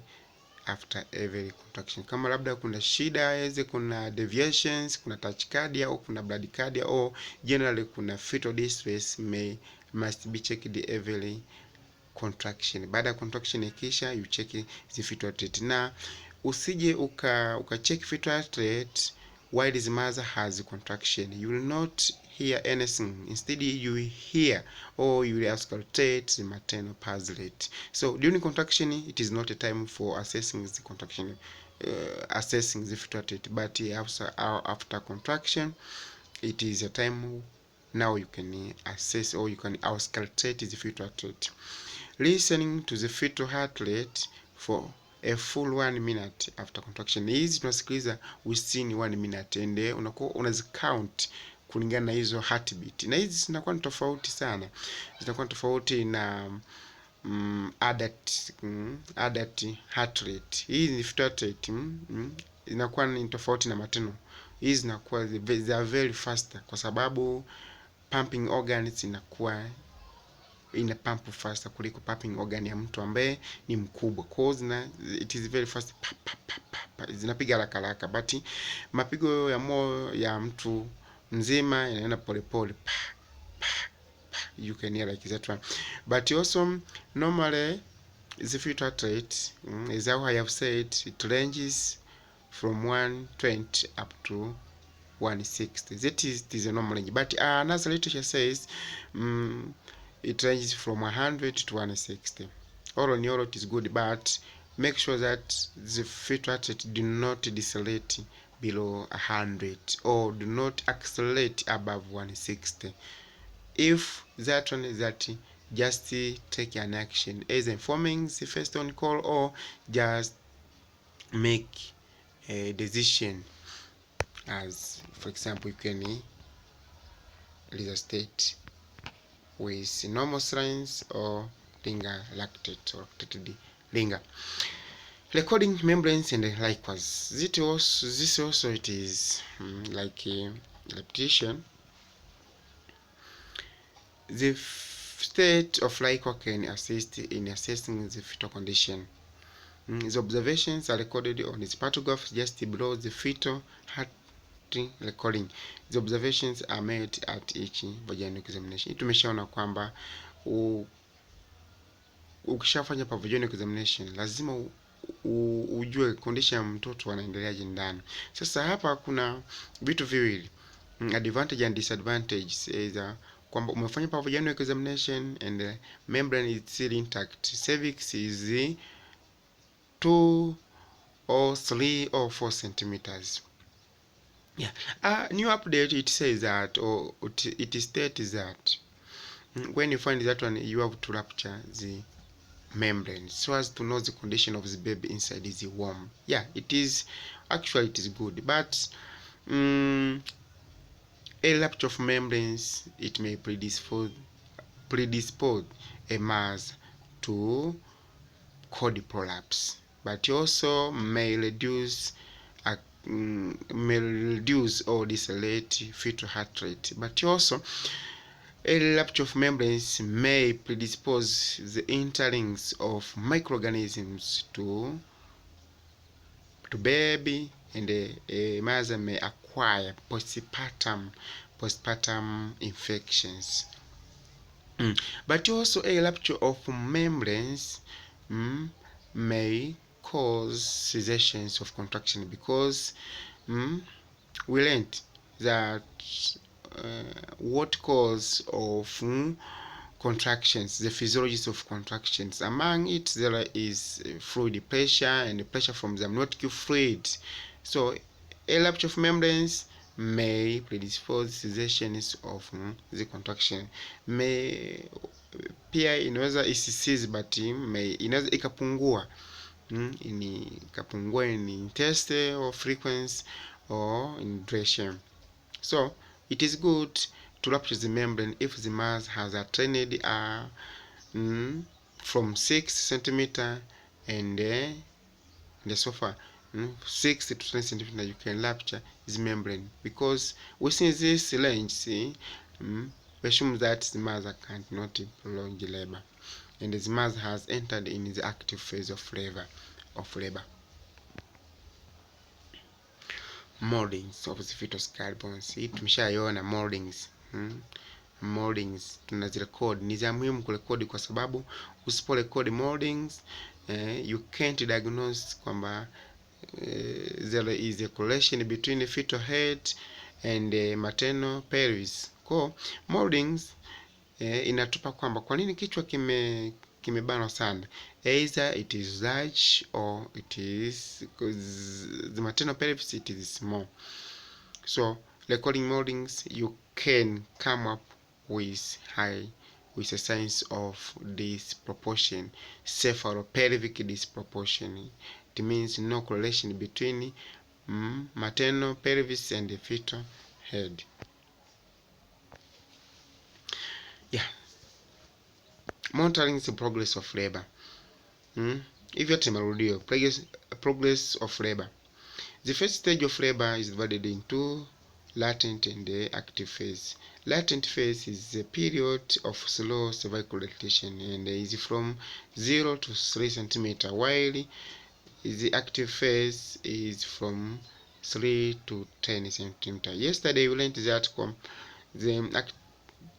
after every contraction. Kama labda kuna shida kuna deviations, kuna tachycardia au kuna bradycardia au generally kuna fetal distress must be checked every contraction. Baada ya contraction ikisha, you check the fetal heart rate. Na usije uka check fetal heart rate while the mother has contraction. You will not hear anything. Instead you will hear or you will auscultate the maternal pulse rate. So during contraction, it is not a time for assessing the contraction, assessing the fetal heart rate, but after contraction it is a time now you can assess or you can auscultate the fetal heart rate. Listening to the fetal heart rate for a full 1 minute after contraction. Hizi tunasikiliza within 1 minute and unakuwa unazicount kulingana na hizo heartbeat. Na hizi zinakuwa ni tofauti sana. Zinakuwa tofauti na adult heart rate. Hizi ni fetal heart rate inakuwa ni tofauti na maternal. Hizi zinakuwa they are very faster kwa sababu pumping organs inakuwa ina pump faster kuliko pumping organ ya mtu ambaye ni mkubwa. Cause it is very fast, zinapiga haraka haraka, but mapigo ya moyo ya mtu mzima yanaenda polepole, you can hear like that one. But also normally the fetal heart rate, as how I have said, it ranges from 120 up to 160. That is the normal range, but another literature says it ranges from 100 to 160. All in all, it is good, but make sure that the fetal heart rate do not decelerate below 100 or do not accelerate above 160. If that one is that, just take an action, either informing the first on call or just make a decision. As for example, you can resuscitate with normal saline or ringer lactate or lactated ringer. Recording membranes and likewise. This also it is like a repetition. The state of liquor can assist in assessing the fetal condition. The observations are recorded on his partograph just below the fetal heart recording. The observations are made at each vaginal examination. Tumeshaona kwamba ukishafanya vaginal examination lazima ujue condition ya mtoto anaendeleaje ndani. Sasa hapa kuna vitu viwili, advantage and disadvantage, either kwamba umefanya vaginal examination and the membrane is still intact, cervix is 2 or 3 or 4 centimeters. Yeah, new update, it says that, or it states that when you find that one, you have to rupture the membrane so as to know the condition of the baby inside is warm. Yeah, it is actually, it is good, but a rupture of membranes, it may predispose a mass to cord prolapse, but also may reduce or decelerate fetal heart rate. But also a rupture of membranes may predispose the interlinks of microorganisms to baby, and a mother may acquire postpartum infections. But also a rupture of membranes may cause cessations of contraction, because we learned that what cause of contractions, the physiology of contractions, among it there is fluid pressure and pressure from the amniotic fluid. So a rupture of membranes may predispose cessations of the contraction. May pia inaweza isisize, but inaweza ikapungua ikapungua in intensity or frequency or in duration. So it is good to rupture the membrane if the mass has attained from 6 centimeter and so far 6 to 10 centimeter, you can rupture this membrane, because within this range, we assume that the mother cannot prolong labor and the mother has entered in the active phase of labor. Moldings of the fetal skull bones. Hii tumeshaiona moldings. Moldings tunazirekodi, ni za muhimu kurekodi kwa sababu usiporekodi moldings you can't diagnose kwamba there is a correlation between the fetal head and maternal pelvis. Kwa moldings inatupa kwamba kwa nini kichwa kimebanwa sana, either it is large or it is because the maternal pelvis it is small. So recording moldings, you can come up with a sense of disproportion, cephalopelvic disproportion. It means no correlation between maternal pelvis and the fetal head. Yeah. Monitoring the progress of labor. Hivyo tumerudio progress of labor. The first stage of labor is divided into latent and active phase. Latent phase is the period of slow cervical lactation and is from 0 to 3 centimeter, while the active phase is from 3 to 10 centimeter. Yesterday we learned that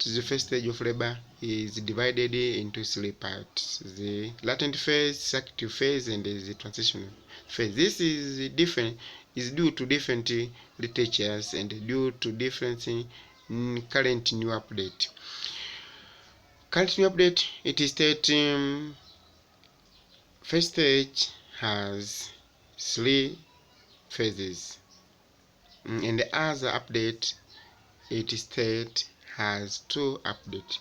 the first stage of labor is divided into 3 parts: the latent phase, active phase, and the transitional phase. This is different, is due to different literatures and due to different current new update. Current new update, it is stating first stage has 3 phases, and the other update, it is stated has 2 updates.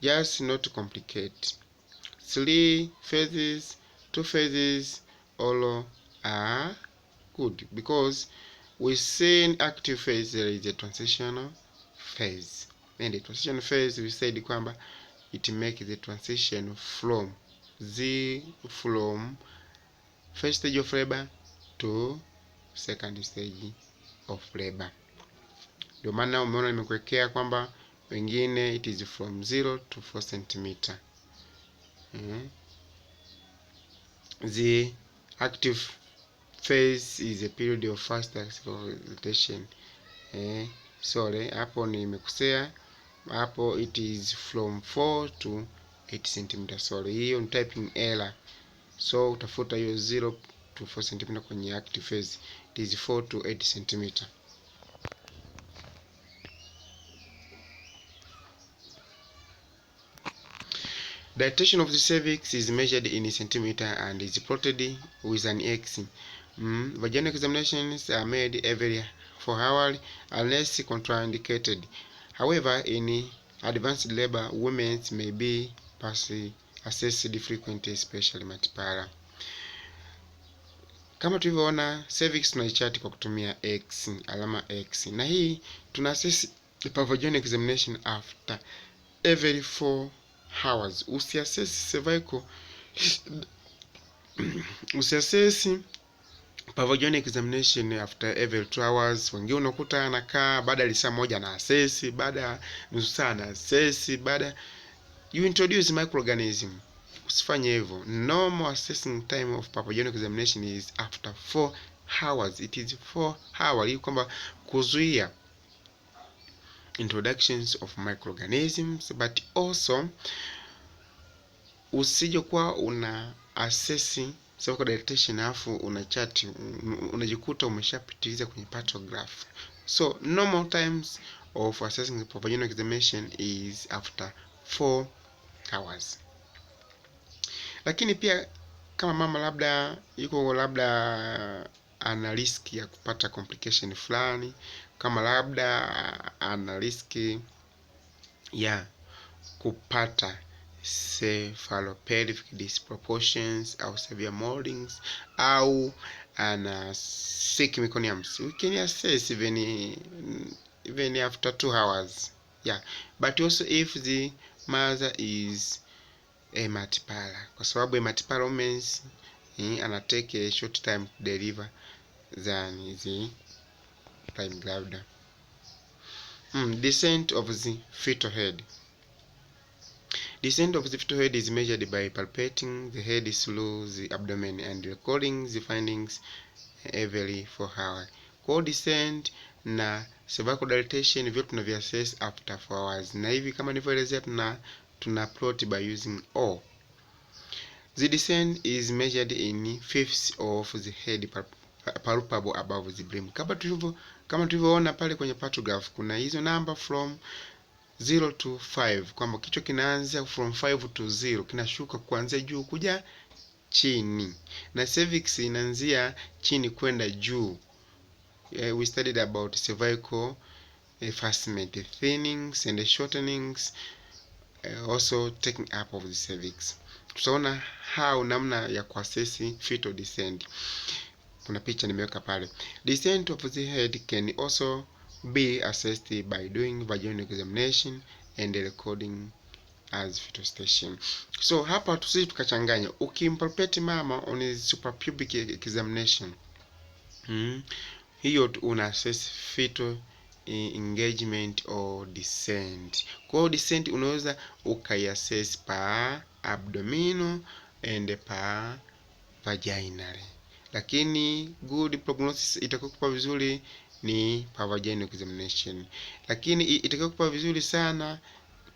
Just not to complicate. 3 phases, 2 phases, all are good, because within active phase there is a transitional phase, and the transition phase we said kwamba it makes the transition from first stage of labor to second stage of labor. Ndio maana umeona nimekuwekea kwamba wengine it is from 0 to 4 centimeter. The active phase is a period of fast acceleration. Sorry, hapo nimekosea. Hapo it is from 4 to 8 cm. Sorry, hiyo ni typing error. So utafuta hiyo 0 to 4 cm kwenye active phase. It is 4 to 8 cm. Dilatation of the cervix is measured in centimeter and is plotted with an X. Vaginal examinations are made every 4 hours unless contraindicated. However, in advanced labor, women may be assessed frequently, especially multipara. Kama tulivyoona, cervix tunaichart kwa kutumia X, alama X. Na hii tuna assess vaginal examination after every 4 hours. Usiassess cervical usiassess vaginal examination after every 2 hours. Wengine unakuta anakaa baada ya saa moja na assess, baada ya nusu saa na assess, baada you introduce microorganism. Usifanye hivyo. Normal assessing time of vaginal examination is after 4 hours. It is 4 hours. Hii kwamba kuzuia introductions of microorganisms, but also usije kuwa una assess cervical dilatation afu una chart unajikuta umeshapitiliza kwenye partograph. So normal times of assessing vaginal examination is after 4 hours. Lakini pia kama mama labda yuko labda ana risk ya kupata complication fulani, kama labda ana risk ya kupata cephalopelvic disproportions au severe moldings au ana sick meconiums, we can assess even after 2 hours. Yeah, but also if the mother is a multipara, kwa sababu a multipara women ana take a short time to deliver than the prime gravida. Descent of the fetal head. Descent of the fetal head is measured by palpating the head through the abdomen and recording the findings every 4 hours. Kwa descent na cervical dilatation vyote tunaviassess after 4 hours, na hivi kama nilivyoelezea tuna plot by using O. The descent is measured in fifths of the head palpable above the brim. Kama tulivyoona pale kwenye partograph kuna hizo number from 0 to 5, kwamba kichwa kinaanza from 5 to 0, kinashuka kuanzia juu kuja chini, na cervix inaanzia chini kwenda juu. We studied about cervical effacement, thinnings and shortenings, also taking up of the cervix. Tutaona how namna ya kuassess fetal descent. Kuna picha nimeweka pale. Descent of the head can also be assessed by doing vaginal examination and recording as fetal station. So hapa tusije tukachanganya. Ukimpalpate mama on his suprapubic examination, hiyo una assess fetal engagement or descent. Kwa descent unaweza ukaiassess pa abdominal and pa vaginal, lakini good prognosis itakupa vizuri ni pa vaginal examination, lakini itakupa vizuri sana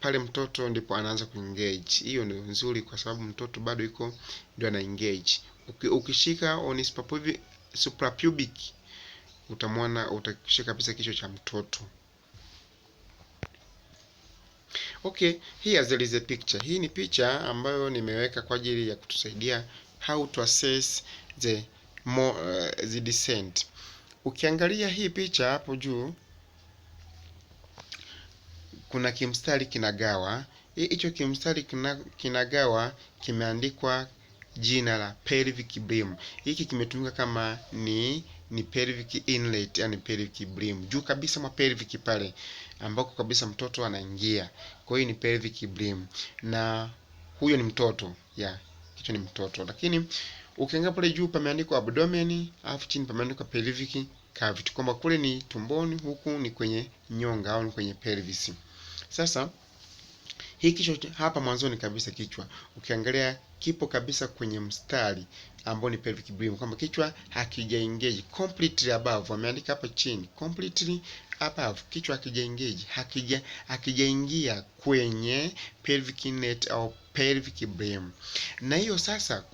pale mtoto ndipo anaanza kuengage. Hiyo ndio nzuri kwa sababu mtoto bado yuko ndio ana engage. Ukishika on suprapubic utamwona, utakishika kabisa kichwa cha mtoto. Okay, here there is a picture. Hii ni picha ambayo nimeweka kwa ajili ya kutusaidia how to assess the descent. Ukiangalia hii picha hapo juu kuna kimstari kinagawa. Hicho kimstari kinagawa kimeandikwa jina la pelvic brim. Hiki kimetumika kama ni pelvic inlet, yani pelvic brim. Juu kabisa mwa pelvic pale ambako kabisa mtoto anaingia. Kwa hiyo ni pelvic brim. Na huyo ni mtoto. Kichwa ni mtoto. Lakini ukiangalia pale juu pameandikwa abdomen, alafu chini pameandikwa pelvic cavity. Kwamba kule ni tumboni, huku ni kwenye nyonga au ni kwenye pelvis. Sasa Hii kichwa hapa mwanzoni kabisa, kichwa ukiangalia kipo kabisa kwenye mstari ambao ni pelvic brim, kwamba kichwa hakija engage completely above. Wameandika hapa chini completely above, kichwa hakija engage, hakijaingia kwenye pelvic net au pelvic brim. Na hiyo sasa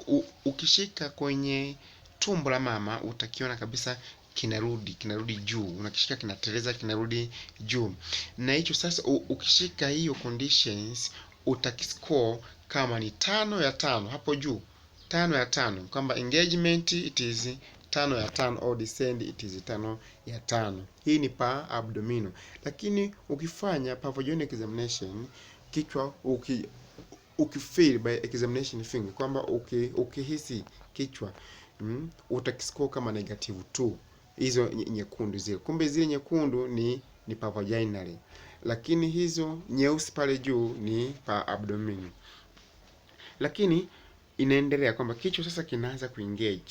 ukishika kwenye tumbo la mama utakiona kabisa kinarudi juu, unakishika kinateleza, kinarudi juu. Na hicho sasa ukishika hiyo conditions utakiscore kama ni 5 ya 5 hapo juu, 5 ya 5, kwamba engagement it is 5 ya 5 au descend it is 5 ya 5. Hii ni pa abdominal. Lakini ukifanya pelvic examination, kichwa ukifeel by examination finger kwamba ukihisi kichwa utakiscore kama -2, hizo nyekundu zile. Kumbe zile nyekundu ni pa vaginal, lakini hizo nyeusi pale juu ni pa abdomen. Lakini inaendelea kwamba kichwa sasa kinaanza kuengage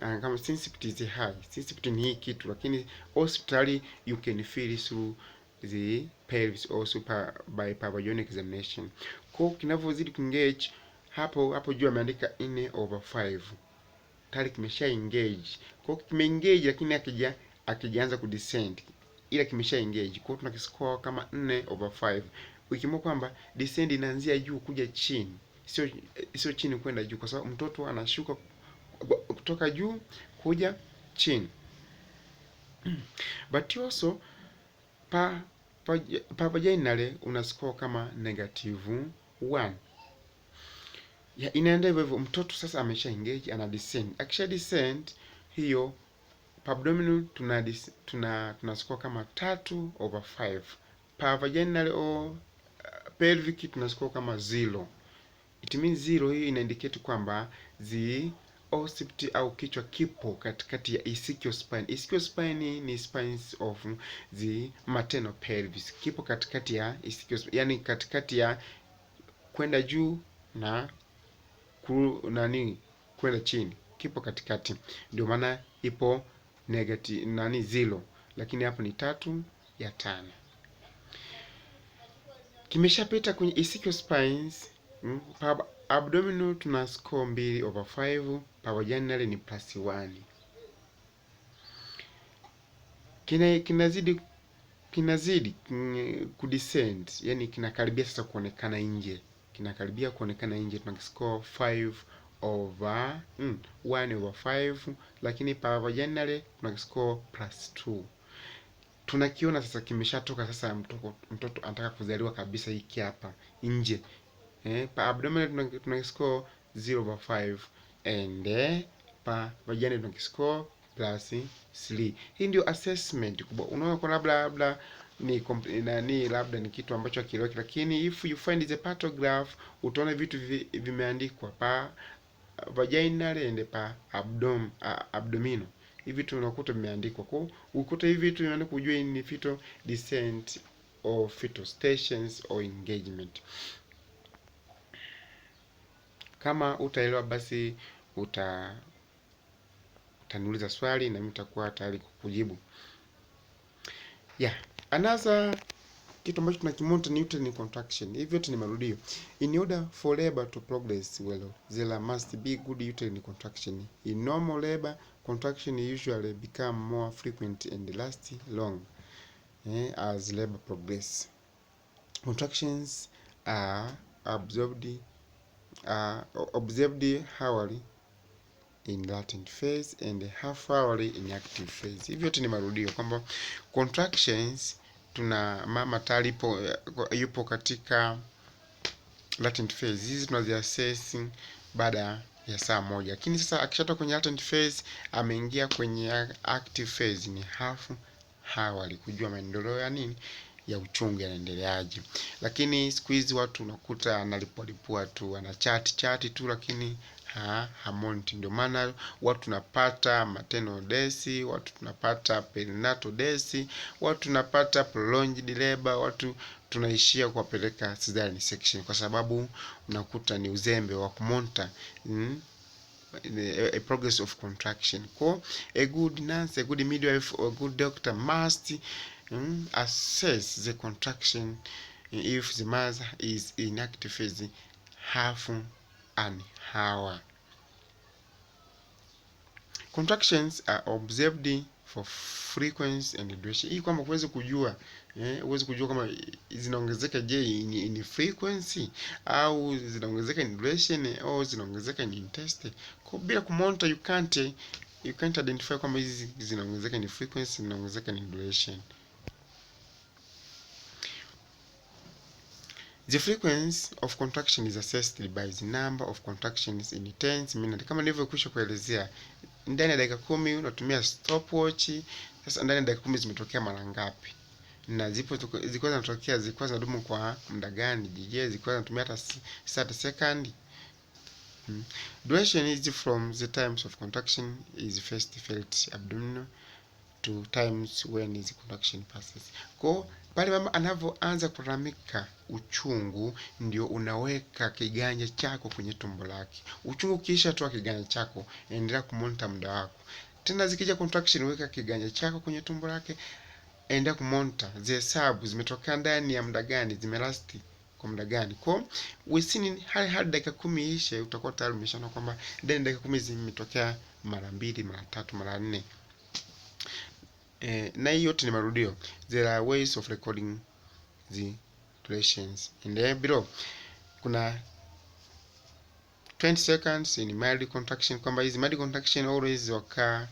kama sensitivity is high. Sensitivity ni hii kitu, lakini hospitally you can feel through the pelvis also by vaginal examination. Kwa kinavyozidi kuengage hapo juu ameandika 4/5 tayari kimesha engage. Kwa kimeengage lakini akijaanza kudescend, ila kimesha engage. Kwa tunakiscore kama 4/5, ukimwona kwamba descend inaanzia juu kuja chini, sio chini kwenda juu, kwa sababu mtoto anashuka kutoka juu kuja chini. But also pa vaginal una score kama -1. Ya inaenda hivyo, mtoto sasa amesha engage, ana descend. Akisha descend, hiyo pa abdominal tuna score kama 3/5. Pa vaginal au pelvic tuna score kama 0. It means 0 hii ina indicate kwamba the occiput au kichwa kipo katikati ya ischial spine. Ischial spine ni spines of the maternal pelvis. Kipo katikati ya ischial spine, yani katikati ya kwenda juu na kwenda chini, kipo katikati, ndio maana ipo negative 0, lakini hapo ni 3 ya 5. Kimeshapita kwenye ischial spines. Pa abdominal tuna score 2/5, pa vaginal ni +1. Kinazidi kudescend, yani kinakaribia sasa kuonekana nje, tunakiscore 1/5, lakini pa vaginal tunakiscore +2. Tunakiona sasa kimeshatoka sasa, mtoto anataka kuzaliwa kabisa, hiki hapa nje. Pa abdominal tunakiscore 0/5 and pa vaginal tunakiscore +3. Hii ndio assessment kubwa. Unaona kwa labda ni kitu ambacho hakieleweki, lakini if you find the partograph utaona vitu vimeandikwa pa vaginal and pa abdominal. Hivi vitu unakuta vimeandikwa. Kwa ukuta hivi vitu unaenda kujua ni fetal descent or fetal stations or engagement. Kama utaelewa basi utaniuliza swali na mimi nitakuwa tayari kukujibu. Another kitu ambacho tunakimonita ni uterine contraction. Hivyo ni marudio. In order for labor to progress well, there must be good uterine contraction. In normal labor, contraction usually become more frequent and last long as labor progress. Contractions are observed hourly in latent phase and half hourly in active phase. Hivyo ni marudio kwamba contractions tuna mama tayari yupo katika latent phase. Hizi tunaziassess baada ya saa moja, lakini sasa akishatoka kwenye latent phase ameingia kwenye active phase ni half hourly, kujua maendeleo ya nini ya uchungu yanaendeleaje. Lakini siku hizi watu unakuta analipua tu, ana chat tu, lakini hamonti. Ndio maana watu tunapata maternal death, watu tunapata perinatal death, watu tunapata prolonged labor, watu tunaishia kuwapeleka cesarean section, kwa sababu unakuta ni uzembe wa kumonta a progress of contraction. Kwa a good nurse, a good midwife or a good doctor must assess the contraction if the mother is in active phase half an hour. Contractions are observed for frequency and duration. Hii kwamba uweze kujua uweze kujua kama zinaongezeka je in frequency au zinaongezeka in duration au zinaongezeka in intensity. Kwa bila kumonitor you can't identify kwamba hizi zinaongezeka in frequency, zinaongezeka in duration. The frequency of contraction is assessed by the number of contractions in tens minutes. Kama nilivyokwisha kuelezea, ndani ya dakika 10 unatumia stopwatch. Sasa ndani ya dakika 10 zimetokea mara ngapi? Na zilikuwa zinatokea, zilikuwa zinadumu kwa muda gani? Je, zilikuwa zinatumia hata 30 second? Duration is from the times of contraction is first felt abdominal to times when is contraction passes. Kwa pale mama anavyoanza kulalamika uchungu, ndio unaweka kiganja chako kwenye tumbo lake. Uchungu kisha toa kiganja chako, endelea kumonita muda wako. Tena zikija contraction, weka kiganja chako kwenye tumbo lake, endelea kumonita zihesabu zimetokea ndani ya muda gani, zimelasti kwa muda gani. Kwa within hadi dakika 10 ishe, utakuwa tayari umeshaona kwamba ndani dakika 10 zimetokea mara 2, mara 3, mara 4. Na hii yote ni marudio. There are ways of recording the durations. And then below kuna 20 seconds in mild contraction, kwamba hizi mild contraction always occur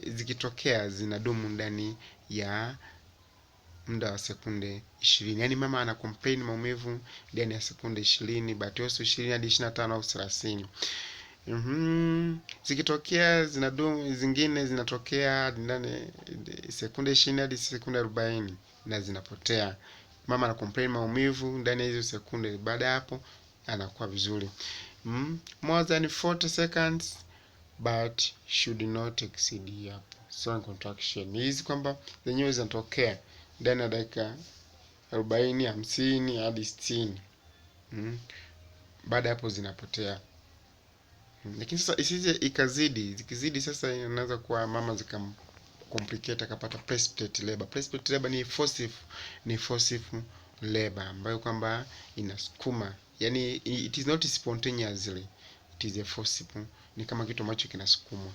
zikitokea zinadumu ndani ya muda wa sekunde 20. Yaani mama ana complain maumivu ndani ya sekunde 20, but also 20 hadi 25 au 30. Zikitokea zinadumu, zingine zinatokea ndani sekunde 20 hadi sekunde 40 na zinapotea. Mama ana complain maumivu ndani ya hizo sekunde, baada hapo anakuwa vizuri. More than 40 seconds but should not exceed hapo. Strong contraction hizi kwamba zenyewe zinatokea ndani ya dakika 40, 50 hadi 60. Baada hapo zinapotea. Lakini sasa isije ikazidi, zikizidi sasa inaweza kuwa mama complicate akapata precipitate labor. Precipitate labor ni forceful labor ambayo kwamba inasukuma. Yaani it is not spontaneously, it is a forceful, ni kama kitu ambacho kinasukumwa.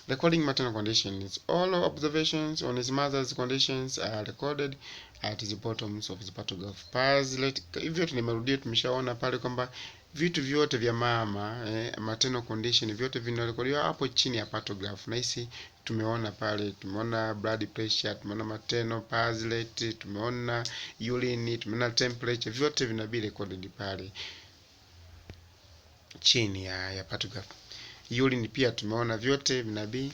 Recording maternal conditions. All observations on his mother's conditions are recorded at the bottoms of the partograph. Hivyo tumerudia, tumeshaona pale kwamba vitu vyote vya mama maternal condition vyote vinarekodiwa hapo chini ya partograph. Na hisi tumeona pale, tumeona blood pressure, tumeona maternal pulse rate, tumeona urine, tumeona temperature, vyote vinabii recorded pale chini ya partograph. Urine pia tumeona vyote vinabii.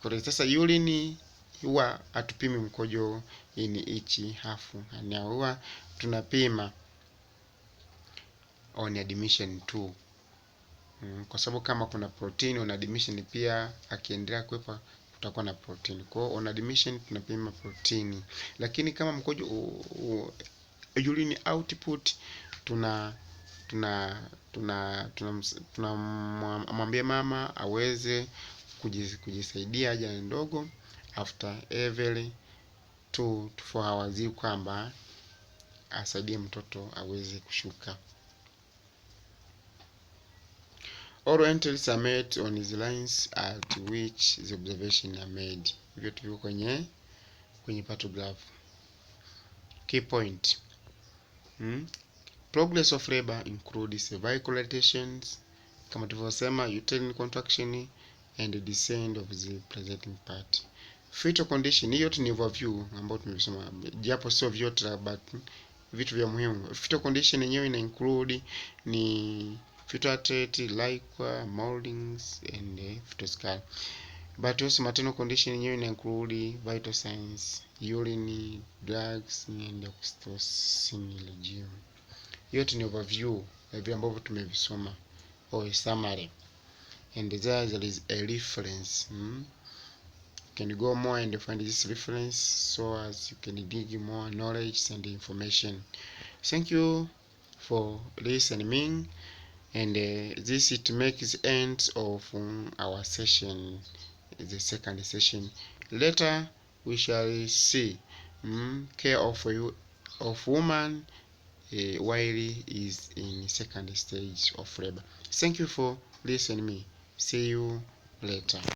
Kwa sasa urine huwa atupimi mkojo ini ichi hafu, na huwa tunapima on admission tu, kwa sababu kama kuna protein on admission pia akiendelea kuwepa kutakuwa na protein. Kwa hiyo on admission tunapima protein, lakini kama mkojo urine output tunamwambia mama aweze kujisaidia haja ndogo after every 2 to 4 hours, kwamba asaidie mtoto aweze kushuka. Oral entries are made on the lines at which the observation are made. Hivyo tuko kwenye partograph. Key point. Progress of labor includes cervical lactations, kama tulivyosema, uterine contraction and the descent of the presenting part. Fetal condition, hiyo ni overview ambayo tumesema, japo sio vyote but vitu vya muhimu. Fetal condition yenyewe ina include ni fetal heart, liquor, moldings and fetal skull. But also maternal condition yenyewe ina include vital signs, urine, drugs and oxytocin regime. Yote ni overview ya vile ambavyo tumevisoma, or a summary. And there is a reference. You can go more and find this reference so as you can dig more knowledge and information. Thank you for listening. And this it makes end of our session, the second session. Later we shall see care of woman while is in second stage of labor. Thank you for listening me. See you later.